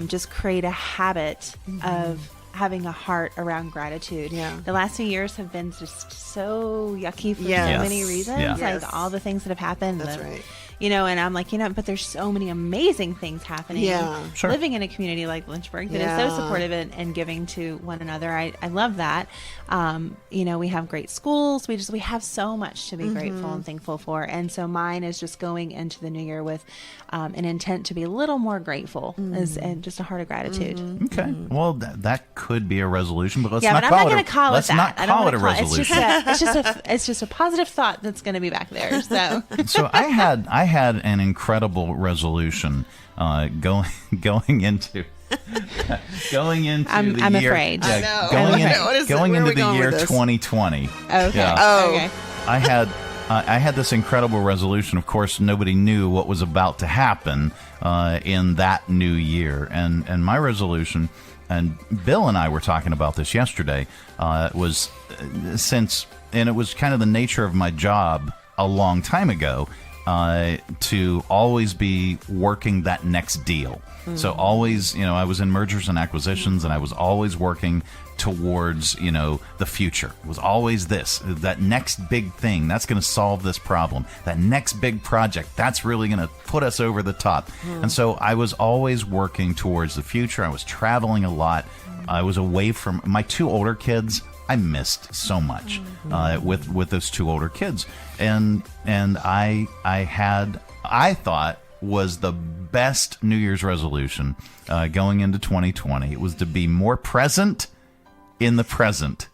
just create a habit of having a heart around gratitude. Yeah. The last few years have been just so yucky for Yes. so many reasons. Yeah. Like Yes. all the things that have happened. That's right. And I'm like, but there's so many amazing things happening. Yeah. Sure. Living in a community like Lynchburg that is so supportive and giving to one another. I love that. We have great schools. We have so much to be grateful and thankful for. And so mine is just going into the new year with an intent to be a little more grateful and just a heart of gratitude. Okay. Well, that could be a resolution, but let's Yeah, not but call I'm not it. going to call it Let's that. not I don't call it wanna a call resolution. It's just a positive thought that's going to be back there. So So I had an incredible resolution going into I'm the year. afraid. Yeah, I know. going Okay, what is it? going Where are into we the going year with this? 2020. okay. Yeah. Okay. I had this incredible resolution. Of course, nobody knew what was about to happen in that new year, and my resolution. And Bill and I were talking about this yesterday. Was and it was kind of the nature of my job a long time ago to always be working that next deal. So always, I was in mergers and acquisitions, and I was always working towards, the future. It was always that next big thing that's going to solve this problem. That next big project that's really going to put us over the top. And so I was always working towards the future. I was traveling a lot. I was away from my two older kids. I missed so much with those two older kids, and I thought was the best New Year's resolution going into 2020. It was to be more present in the present.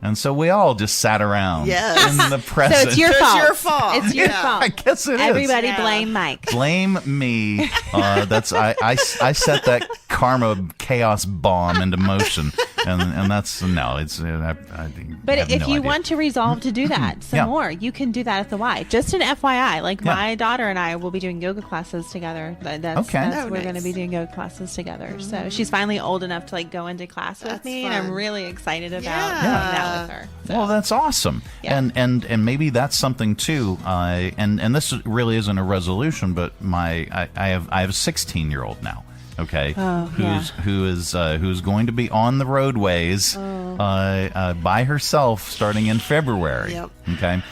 And so we all just sat around in the present. So it's your fault. It's your fault. It's your Yeah. fault. I guess it is. Everybody blame Mike. Blame me. That's I set that karma chaos bomb into motion, and that's no. It's But have if no you idea. want to resolve to do that some Yeah. more, you can do that at the Y. Just an FYI, like my daughter and I will be doing yoga classes together. Okay. We're going to be doing yoga classes together. So she's finally old enough to like go into class with That's me, and I'm fun. really excited about Yeah. doing that with her. So. Well, that's awesome, Yeah. and maybe that's something too. And this really isn't a resolution, but I have a 16-year-old now. Okay, who's going to be on the roadways by herself starting in February. Yep. Okay,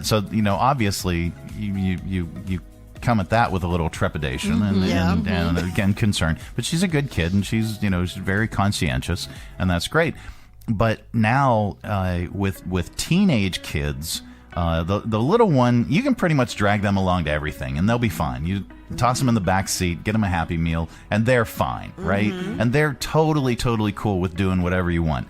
so obviously you come at that with a little trepidation and again concern, but she's a good kid and she's very conscientious, and that's great. But now with teenage kids, the little one, you can pretty much drag them along to everything and they'll be fine. You toss them in the back seat, get them a Happy Meal, and they're fine, right? And they're totally cool with doing whatever you want.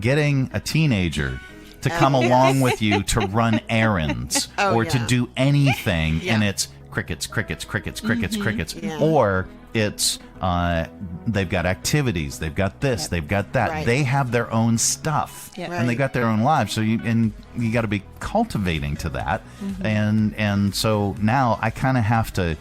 Getting a teenager to come along with you to run errands to do anything, and it's crickets, or it's they've got activities, they've got this, they've got that. Right. They have their own stuff, and they got their own lives. So you got to be cultivating to that, and so now I kind of have to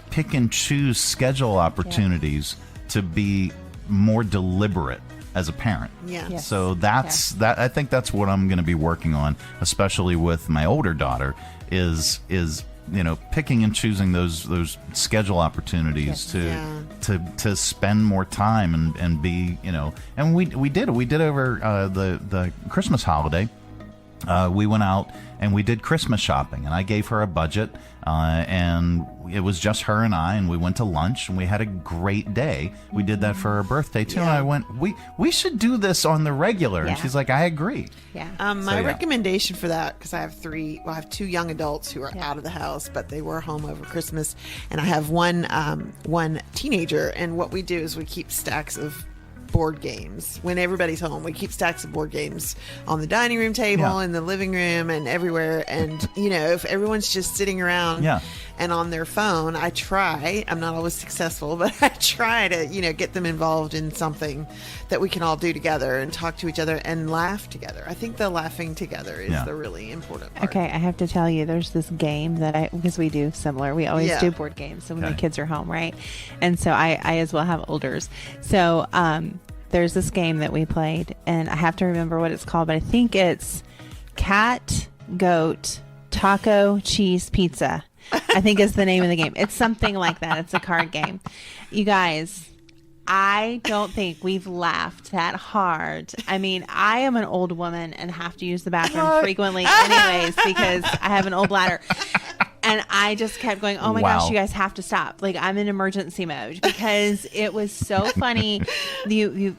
pick and choose schedule opportunities to be more deliberate as a parent. Yeah. Yes. So that's that. I think that's what I'm going to be working on, especially with my older daughter. Is picking and choosing those schedule opportunities to spend more time and be and we did over the Christmas holiday. We went out and we did Christmas shopping, and I gave her a budget, and it was just her and I, and we went to lunch and we had a great day. We did that for her birthday too, and I went, we should do this on the regular, and she's like, I agree. My recommendation for that, because I have two young adults who are out of the house, but they were home over Christmas, and I have one teenager, and what we do is we keep stacks of board games when everybody's home. We keep stacks of board games on the dining room table, in the living room, and everywhere. And, if everyone's just sitting around and on their phone, I'm not always successful, but I try to, get them involved in something that we can all do together and talk to each other and laugh together. I think the laughing together is the really important part. Okay, I have to tell you, there's this game that because we do similar. We always do board games, so when the kids are home, right? And so I as well have olders. So there's this game that we played, and I have to remember what it's called, but I think it's Cat, Goat, Taco, Cheese, Pizza. I think is the name of the game. It's something like that. It's a card game. You guys, I don't think we've laughed that hard. I mean, I am an old woman and have to use the bathroom frequently anyways because I have an old bladder. And I just kept going, oh my gosh, you guys have to stop. Like, I'm in emergency mode because it was so funny. The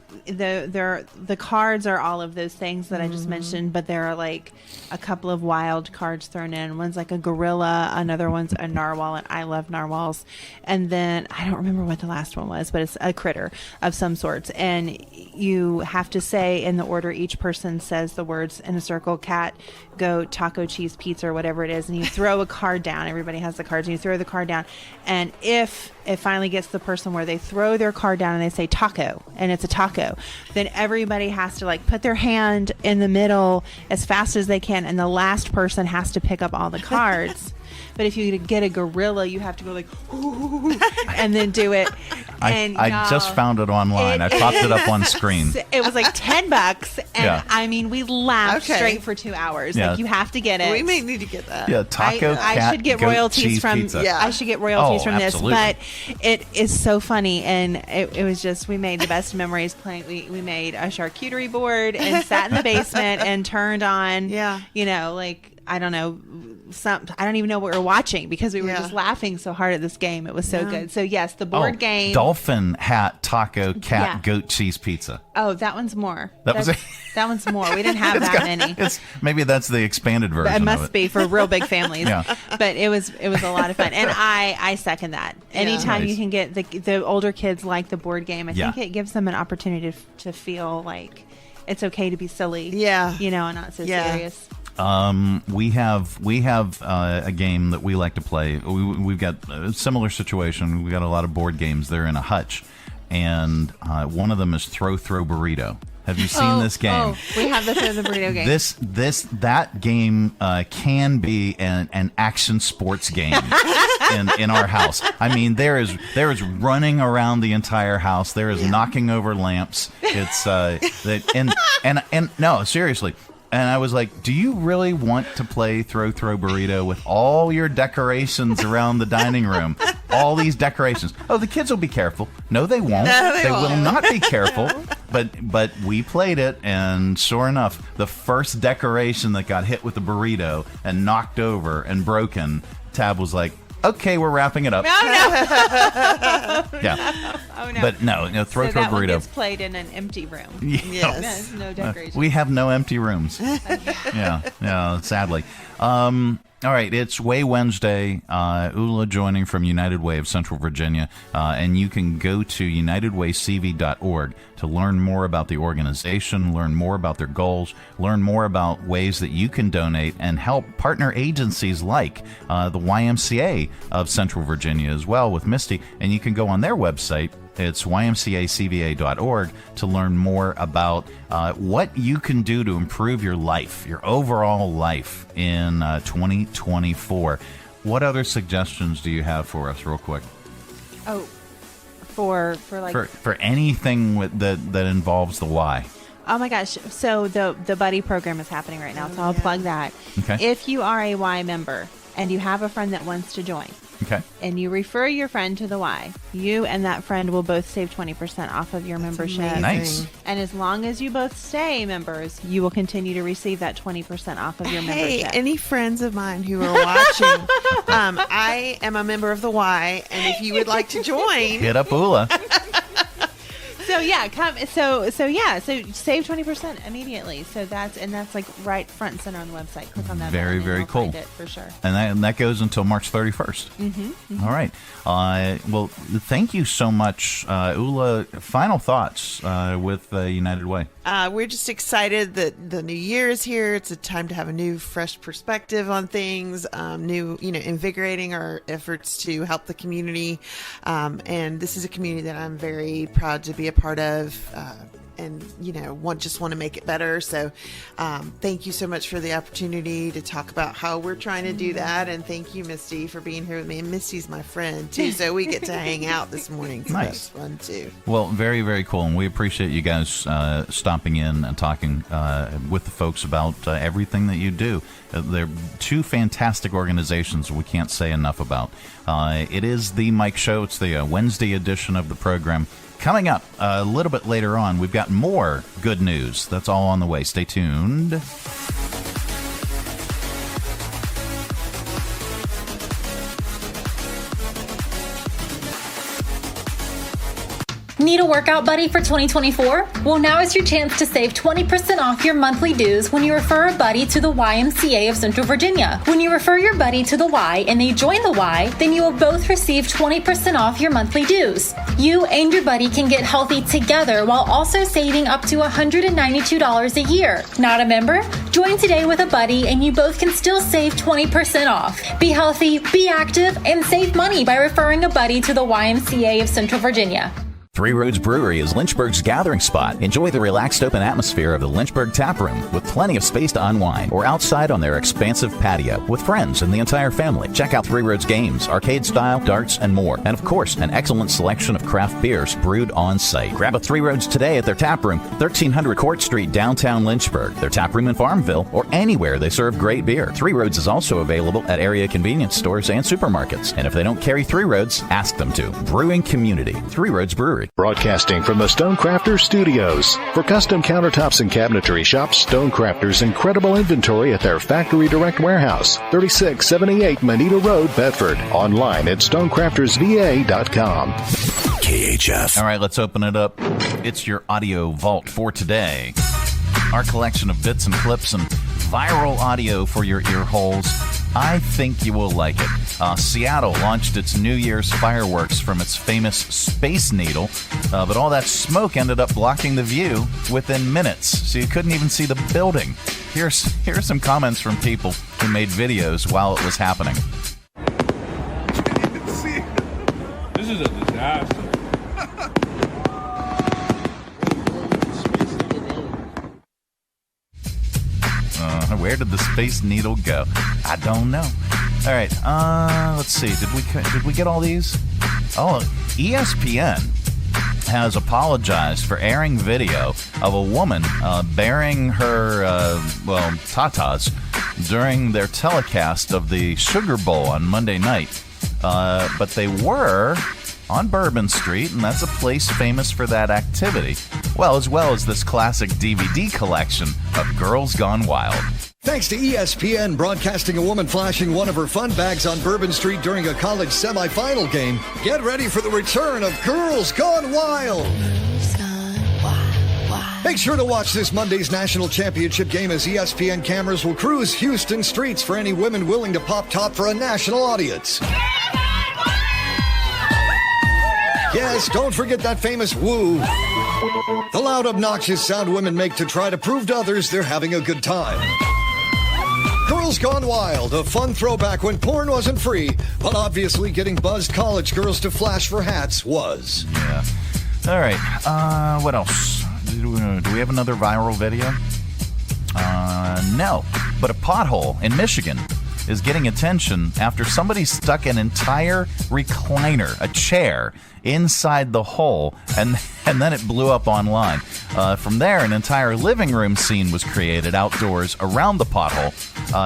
cards are all of those things that I just mentioned, but there are like a couple of wild cards thrown in. One's like a gorilla, another one's a narwhal, and I love narwhals. And then I don't remember what the last one was, but it's a critter of some sorts. And you have to say in the order each person says the words in a circle: cat, goat, taco, cheese, pizza, or whatever it is. And you throw a card down. Everybody has the cards, and you throw the card down. And if it finally gets to the person where they throw their card down and they say taco, and it's a taco, then everybody has to like put their hand in the middle as fast as they can, and the last person has to pick up all the cards. But if you get a gorilla, you have to go like, ooh, and then do it. And I just found it online. I popped it up on screen. It was like $10, and I mean, we laughed straight for 2 hours. Yeah. Like, you have to get it. We may need to get that. Yeah, taco, cat, I should get goat, royalties cheese, from. pizza. I should get royalties from absolutely. this. But it is so funny, and it was just, we made the best memories playing. We made a charcuterie board and sat in the basement and turned on. Like, I don't know. I don't even know what we were watching because we were just laughing so hard at this game. It was so good. So yes, the board game. Dolphin, hat, taco, cat, goat, cheese, pizza. Oh, that one's more. That one's more. We didn't have that many. Maybe that's the expanded version. It must be for real big families. Yeah. But it was a lot of fun, and I second that. Anytime you can get the older kids like the board game, I think it gives them an opportunity to feel like it's okay to be silly. And not so serious. We have a game that we like to play. We've got a similar situation. We've got a lot of board games. They're in a hutch, and one of them is Throw Burrito. Have you seen this game? Oh, we have the burrito game. That game can be an action sports game in our house. I mean, there is running around the entire house. There is knocking over lamps. It's and no, seriously. And I was like, do you really want to play Throw Burrito with all your decorations around the dining room? All these decorations. Oh, the kids will be careful. No, they won't. No, they won't. Will not be careful. But we played it, and sure enough, the first decoration that got hit with the burrito and knocked over and broken, Tab was like, okay, we're wrapping it up. No. Yeah. Oh, no. But no, Throw that Burrito. One gets played in an empty room. Yes. No decorations. We have no empty rooms. Yeah, sadly. All right, it's Way Wednesday. Ula joining from United Way of Central Virginia, and you can go to unitedwaycv.org to learn more about the organization, learn more about their goals, learn more about ways that you can donate and help partner agencies like the YMCA of Central Virginia as well with Misty, and you can go on their website. It's ymcacva.org to learn more about what you can do to improve your life, your overall life in 2024. What other suggestions do you have for us, real quick? Oh, for anything that involves the Y. Oh my gosh! So the buddy program is happening right now, so I'll plug that. Okay. If you are a Y member and you have a friend that wants to join. Okay. And you refer your friend to the Y, you and that friend will both save 20% off of your membership. Amazing. Nice. And as long as you both stay members, you will continue to receive that 20% off of your membership. Hey, any friends of mine who are watching, I am a member of the Y, and if you would like to join, hit up Ula. So save 20% immediately. So that's like right front and center on the website. Click on that. Very, very cool. Find it for sure. And that goes until March 31st. Mm-hmm. All right. Well, thank you so much, Ula. Final thoughts with United Way. We're just excited that the new year is here. It's a time to have a new, fresh perspective on things. Invigorating our efforts to help the community. And this is a community that I'm very proud to be a part of. And want to make it better. So thank you so much for the opportunity to talk about how we're trying to do that. And thank you, Misty, for being here with me. And Misty's my friend too, so we get to hang out this morning. So nice. That's fun too. Well, very, very cool. And we appreciate you guys stopping in and talking with the folks about everything that you do. They're two fantastic organizations we can't say enough about. It is the Mike Show. It's the Wednesday edition of the program. Coming up a little bit later on, we've got more good news. That's all on the way. Stay tuned. Need a workout buddy for 2024? Well, now is your chance to save 20% off your monthly dues when you refer a buddy to the YMCA of Central Virginia. When you refer your buddy to the Y and they join the Y, then you will both receive 20% off your monthly dues. You and your buddy can get healthy together while also saving up to $192 a year. Not a member? Join today with a buddy and you both can still save 20% off. Be healthy, be active, and save money by referring a buddy to the YMCA of Central Virginia. Three Roads Brewery is Lynchburg's gathering spot. Enjoy the relaxed open atmosphere of the Lynchburg Tap Room with plenty of space to unwind or outside on their expansive patio with friends and the entire family. Check out Three Roads games, arcade style, darts, and more. And of course, an excellent selection of craft beers brewed on site. Grab a Three Roads today at their tap room, 1300 Court Street, downtown Lynchburg. Their tap room in Farmville or anywhere they serve great beer. Three Roads is also available at area convenience stores and supermarkets. And if they don't carry Three Roads, ask them to. Brewing community, Three Roads Brewery. Broadcasting from the Stonecrafters Studios. For custom countertops and cabinetry, shop Stonecrafters' incredible inventory at their Factory Direct Warehouse, 3678 Manita Road, Bedford. Online at stonecraftersva.com. KHF. All right, let's open it up. It's your audio vault for today. Our collection of bits and clips and viral audio for your ear holes. I think you will like it. Seattle launched its New Year's fireworks from its famous Space Needle, but all that smoke ended up blocking the view within minutes, so you couldn't even see the building. Here are some comments from people who made videos while it was happening. This is a disaster. Where did the Space Needle go? I don't know. All right, let's see. Did we get all these? Oh, ESPN has apologized for airing video of a woman bearing her, tatas during their telecast of the Sugar Bowl on Monday night. But they were on Bourbon Street, and that's a place famous for that activity. Well, as well as this classic DVD collection of Girls Gone Wild. Thanks to ESPN broadcasting a woman flashing one of her fun bags on Bourbon Street during a college semifinal game. Get ready for the return of Girls Gone Wild. Make sure to watch this Monday's national championship game as ESPN cameras will cruise Houston streets for any women willing to pop top for a national audience. Yes, don't forget that famous woo. The loud, obnoxious sound women make to try to prove to others they're having a good time. Girls Gone Wild, a fun throwback when porn wasn't free, but obviously getting buzzed college girls to flash for hats was. Yeah. All right. What else? Do we have another viral video? No. But a pothole in Michigan is getting attention after somebody stuck an entire recliner, a chair, inside the hole, and then it blew up online. From there, an entire living room scene was created outdoors around the pothole.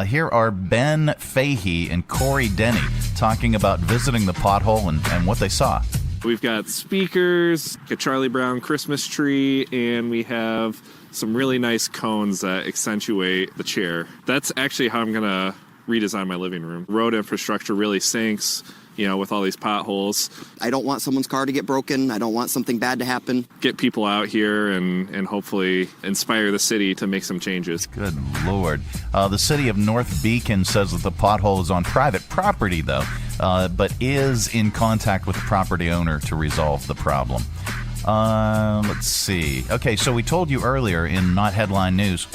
Here are Ben Fahey and Corey Denny talking about visiting the pothole and what they saw. We've got speakers, a Charlie Brown Christmas tree, and we have some really nice cones that accentuate the chair. That's actually how I'm going to redesign my living room. Road infrastructure really sinks with all these potholes. I don't want someone's car to get broken. I don't want something bad to happen. Get people out here and hopefully inspire the city to make some changes. Good Lord. The city of North Beacon says that the pothole is on private property, though, but is in contact with the property owner to resolve the problem. Let's see. Okay, so we told you earlier in Not Headline News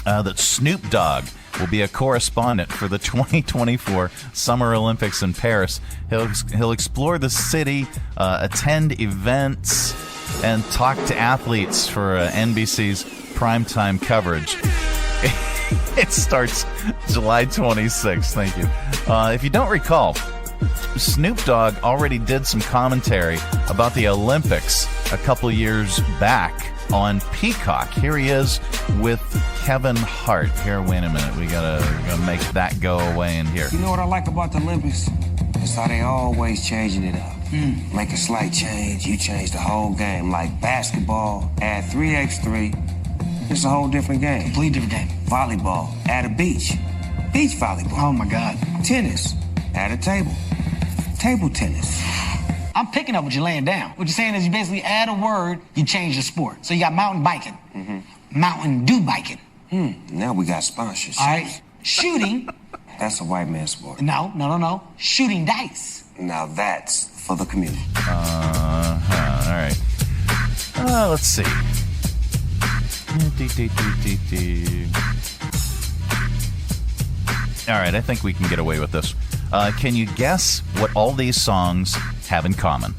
that Snoop Dogg will be a correspondent for the 2024 Summer Olympics in Paris. He'll explore the city, attend events, and talk to athletes for NBC's primetime coverage. It starts July 26th. Thank you. If you don't recall, Snoop Dogg already did some commentary about the Olympics a couple years back on Peacock. Here he is with Kevin Hart. Here, wait a minute. We're gonna make that go away in here. You know what I like about the Olympics? It's how they always changing it up. Make a slight change, you change the whole game. Like basketball, add 3x3. It's a whole different game. Complete different game. Volleyball, add a beach. Beach volleyball. Oh my God. Tennis, add a table. Table tennis. I'm picking up what you're laying down. What you're saying is you basically add a word, you change the sport. So you got mountain biking, Mountain Dew biking. Now we got sponsors. All right. Shooting. That's a white man sport. No. Shooting dice. Now that's for the community. All right. Let's see. All right, I think we can get away with this. Can you guess what all these songs have in common?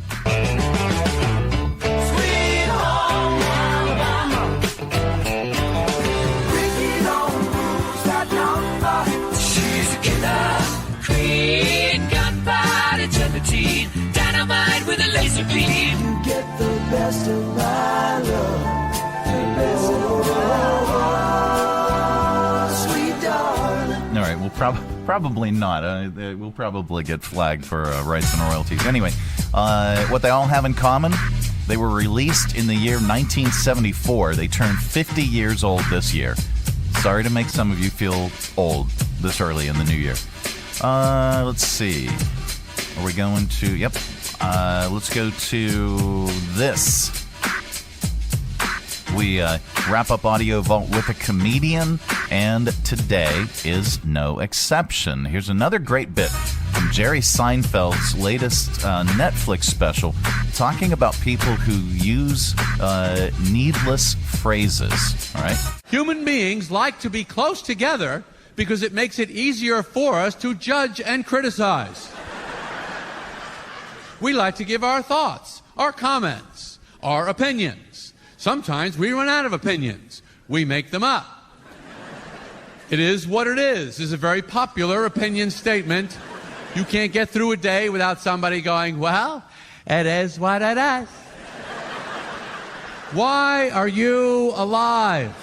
Dynamite with a laser beam. You get the best of my love. The best of my love. Sweet darling. All right, we'll probably not. We'll probably get flagged for rights and royalties. Anyway, what they all have in common, they were released in the year 1974. They turned 50 years old this year. Sorry to make some of you feel old this early in the new year. Let's see. Are we going to... Yep. Let's go to this. We wrap up AudioVault with a comedian, and today is no exception. Here's another great bit from Jerry Seinfeld's latest Netflix special, talking about people who use needless phrases. All right? Human beings like to be close together because it makes it easier for us to judge and criticize. We like to give our thoughts, our comments, our opinions. Sometimes we run out of opinions. We make them up. It is what it is a very popular opinion statement. You can't get through a day without somebody going, well, it is what it is. Why are you alive?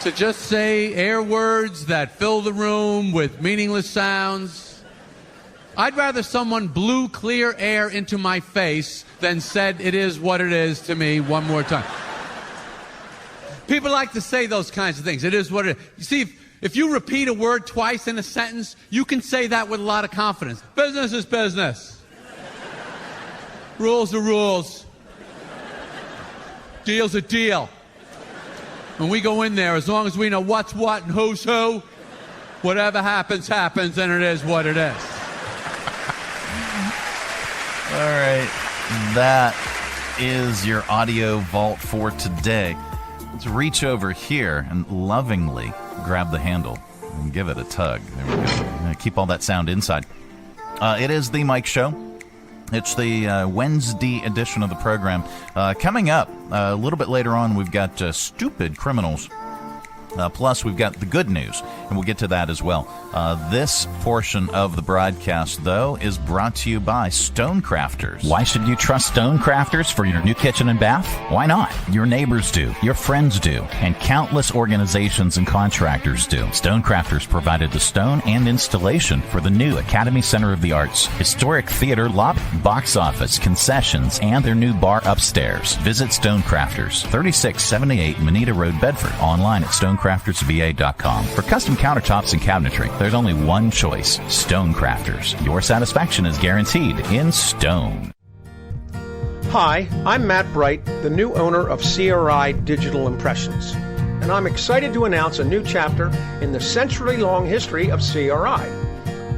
To just say air words that fill the room with meaningless sounds. I'd rather someone blew clear air into my face than said it is what it is to me one more time. People like to say those kinds of things. It is what it is. You see, if you repeat a word twice in a sentence, you can say that with a lot of confidence. Business is business. Rules are rules. Deal's a deal. When we go in there, as long as we know what's what and who's who, whatever happens, happens, and it is what it is. All right, that is your AudioVault for today. Let's reach over here and lovingly grab the handle and give it a tug. There we go. Keep all that sound inside. It is the Mike Show. It's the Wednesday edition of the program. Coming up a little bit later on, we've got Stoopid, Criminalz. Plus, we've got the good news, and we'll get to that as well. This portion of the broadcast, though, is brought to you by Stonecrafters. Why should you trust Stonecrafters for your new kitchen and bath? Why not? Your neighbors do, your friends do, and countless organizations and contractors do. Stonecrafters provided the stone and installation for the new Academy Center of the Arts, historic theater lobby, box office, concessions, and their new bar upstairs. Visit Stonecrafters, 3678 Manita Road, Bedford, online at Stonecrafters.com. StoneCraftersVA.com. For custom countertops and cabinetry, there's only one choice, Stonecrafters. Your satisfaction is guaranteed in stone. Hi, I'm Matt Bright, the new owner of CRI Digital Impressions, and I'm excited to announce a new chapter in the century-long history of CRI.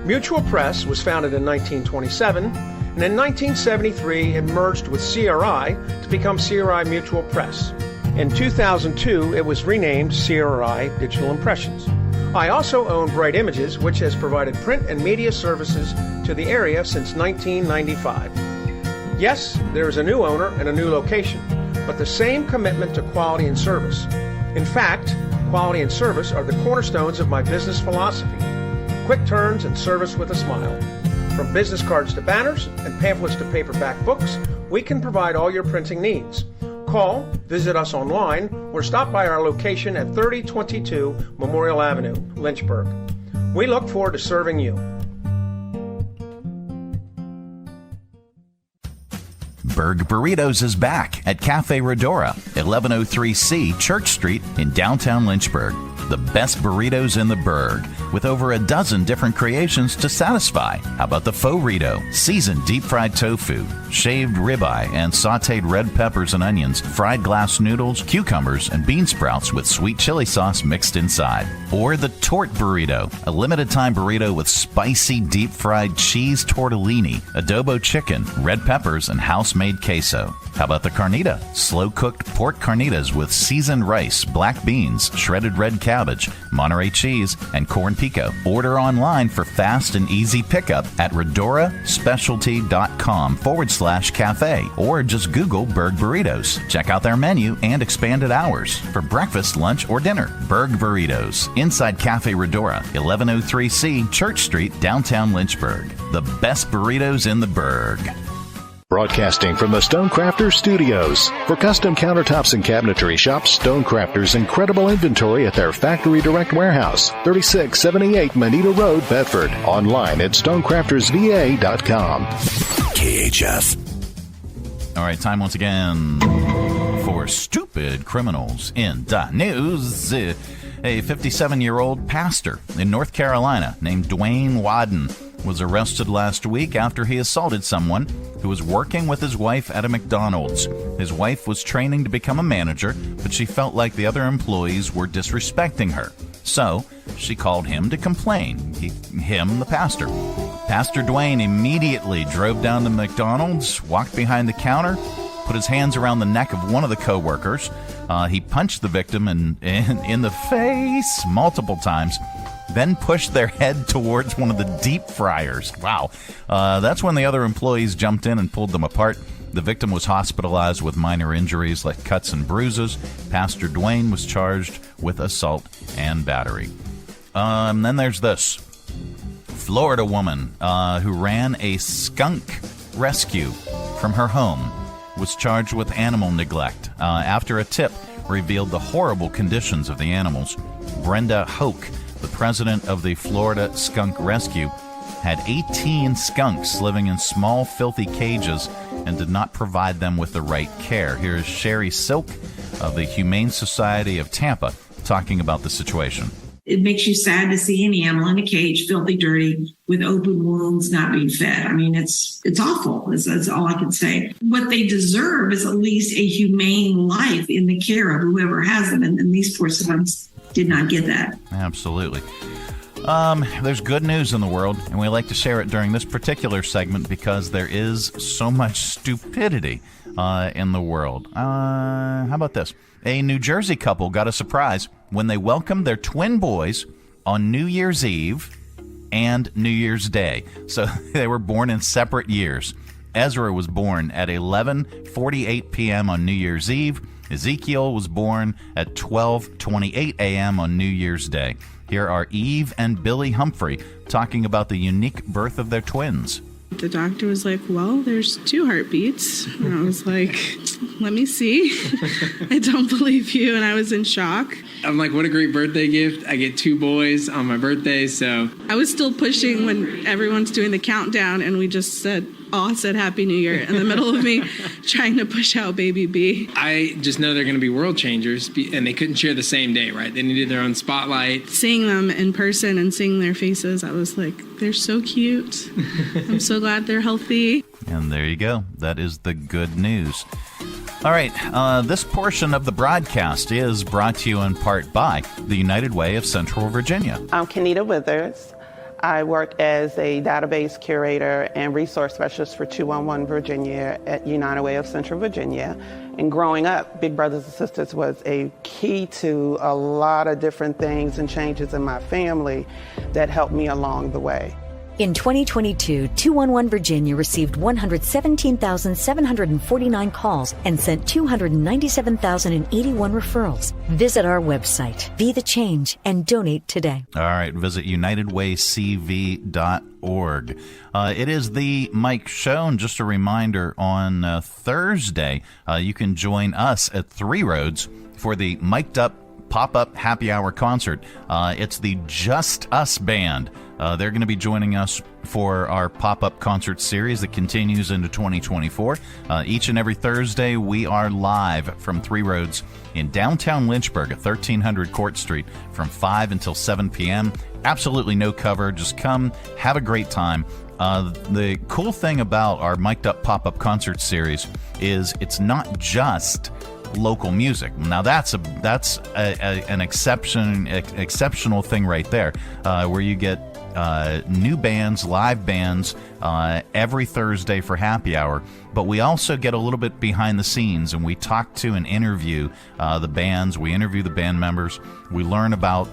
Mutual Press was founded in 1927, and in 1973 it merged with CRI to become CRI Mutual Press. In 2002, it was renamed CRI Digital Impressions. I also own Bright Images, which has provided print and media services to the area since 1995. Yes, there is a new owner and a new location, but the same commitment to quality and service. In fact, quality and service are the cornerstones of my business philosophy. Quick turns and service with a smile. From business cards to banners and pamphlets to paperback books, we can provide all your printing needs. Call, visit us online, or stop by our location at 3022 Memorial Avenue, Lynchburg. We look forward to serving you. Berg Burritos is back at Cafe Rodora, 1103C Church Street in downtown Lynchburg. The best burritos in the Berg, with over a dozen different creations to satisfy. How about the Faux-rito, seasoned deep-fried tofu, shaved ribeye, and sautéed red peppers and onions, fried glass noodles, cucumbers, and bean sprouts with sweet chili sauce mixed inside. Or the Tort Burrito, a limited-time burrito with spicy deep-fried cheese tortellini, adobo chicken, red peppers, and house-made queso. How about the Carnita, slow-cooked pork carnitas with seasoned rice, black beans, shredded red cabbage, Monterey cheese, and corn pico. Order online for fast and easy pickup at redoraspecialty.com/cafe or just Google Berg Burritos. Check out their menu and expanded hours for breakfast, lunch, or dinner. Berg Burritos, inside Cafe Rodora, 1103C Church Street, downtown Lynchburg. The best burritos in the Berg. Broadcasting from the Stonecrafters Studios. For custom countertops and cabinetry, shop Stonecrafters' incredible inventory at their Factory Direct Warehouse, 3678 Manita Road, Bedford. Online at StonecraftersVA.com. KHF. All right, time once again for Stoopid Criminalz in the News. A 57-year-old pastor in North Carolina named Dwayne Wadden was arrested last week after he assaulted someone who was working with his wife at a McDonald's. His wife was training to become a manager, but she felt like the other employees were disrespecting her. So she called him to complain. The pastor. Pastor Dwayne immediately drove down to McDonald's, walked behind the counter, put his hands around the neck of one of the co-workers. He punched the victim in the face multiple times, then pushed their head towards one of the deep fryers. Wow. That's when the other employees jumped in and pulled them apart. The victim was hospitalized with minor injuries like cuts and bruises. Pastor Dwayne was charged with assault and battery. Then there's this. Florida woman who ran a skunk rescue from her home was charged with animal neglect after a tip revealed the horrible conditions of the animals. Brenda Hoke, the president of the Florida Skunk Rescue, had 18 skunks living in small, filthy cages and did not provide them with the right care. Here's Sherry Silk of the Humane Society of Tampa talking about the situation. It makes you sad to see any animal in a cage, filthy, dirty, with open wounds, not being fed. I mean, it's awful. That's all I can say. What they deserve is at least a humane life in the care of whoever has them, and these poor skunks did not get that. Absolutely. There's good news in the world, and we like to share it during this particular segment because there is so much stupidity in the world. How about this? A New Jersey couple got a surprise when they welcomed their twin boys on New Year's Eve and New Year's Day. So they were born in separate years. Ezra was born at 11:48 p.m. on New Year's Eve. Ezekiel was born at 12:28 a.m. on New Year's Day. Here are Eve and Billy Humphrey talking about the unique birth of their twins. The doctor was like, well, there's 2 heartbeats. And I was like, let me see. I don't believe you. And I was in shock. I'm like, what a great birthday gift. I get 2 boys on my birthday, so. I was still pushing when everyone's doing the countdown, and we just said all said Happy New Year in the middle of me trying to push out baby B. I just know they're going to be world changers, and they couldn't share the same day, right? They needed their own spotlight. Seeing them in person and seeing their faces, I was like, they're so cute. I'm so glad they're healthy. And there you go. That is the good news. All right, this portion of the broadcast is brought to you in part by the United Way of Central Virginia. I'm Kenita Withers. I work as a database curator and resource specialist for 211 Virginia at United Way of Central Virginia. And growing up, Big Brothers and Sisters was a key to a lot of different things and changes in my family that helped me along the way. In 2022, 211 Virginia received 117,749 calls and sent 297,081 referrals. Visit our website, Be the Change, and donate today. All right, visit UnitedWayCV.org. It is the Mike Show, and just a reminder, on Thursday, you can join us at Three Roads for the Mic'd Up pop-up happy hour concert. It's the Just Us Band. They're going to be joining us for our pop-up concert series that continues into 2024. Each and every Thursday, we are live from Three Roads in downtown Lynchburg at 1300 Court Street from 5 until 7 p.m. Absolutely no cover. Just come, have a great time. The cool thing about our Mic'd Up pop-up concert series is it's not just local music. Now that's an exceptional thing right there, where you get new bands, live bands, every Thursday for happy hour. But we also get a little bit behind the scenes, and we talk to and interview the bands. We interview the band members. We learn about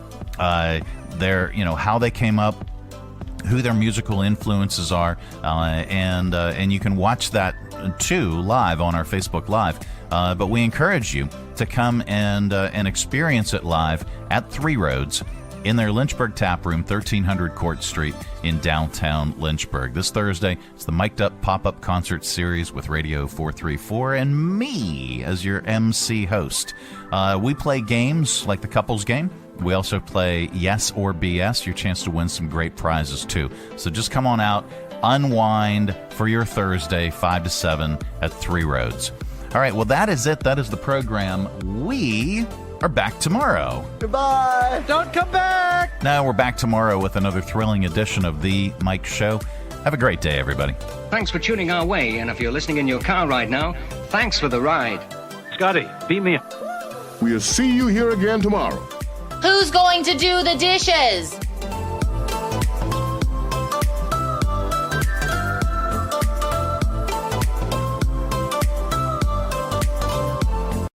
their, how they came up, who their musical influences are, and you can watch that too live on our Facebook Live. But we encourage you to come and experience it live at Three Roads in their Lynchburg Tap Room, 1300 Court Street in downtown Lynchburg. This Thursday, it's the Mic'd Up pop-up concert series with Radio 434 and me as your MC host. We play games like the couples game. We also play Yes or BS, your chance to win some great prizes too. So just come on out, unwind for your Thursday, 5 to 7 at Three Roads. All right, well, that is it. That is the program. We are back tomorrow. Goodbye. Don't come back. Now we're back tomorrow with another thrilling edition of The Mike Show. Have a great day, everybody. Thanks for tuning our way, and if you're listening in your car right now, thanks for the ride. Scotty, beat me. We'll see you here again tomorrow. Who's going to do the dishes?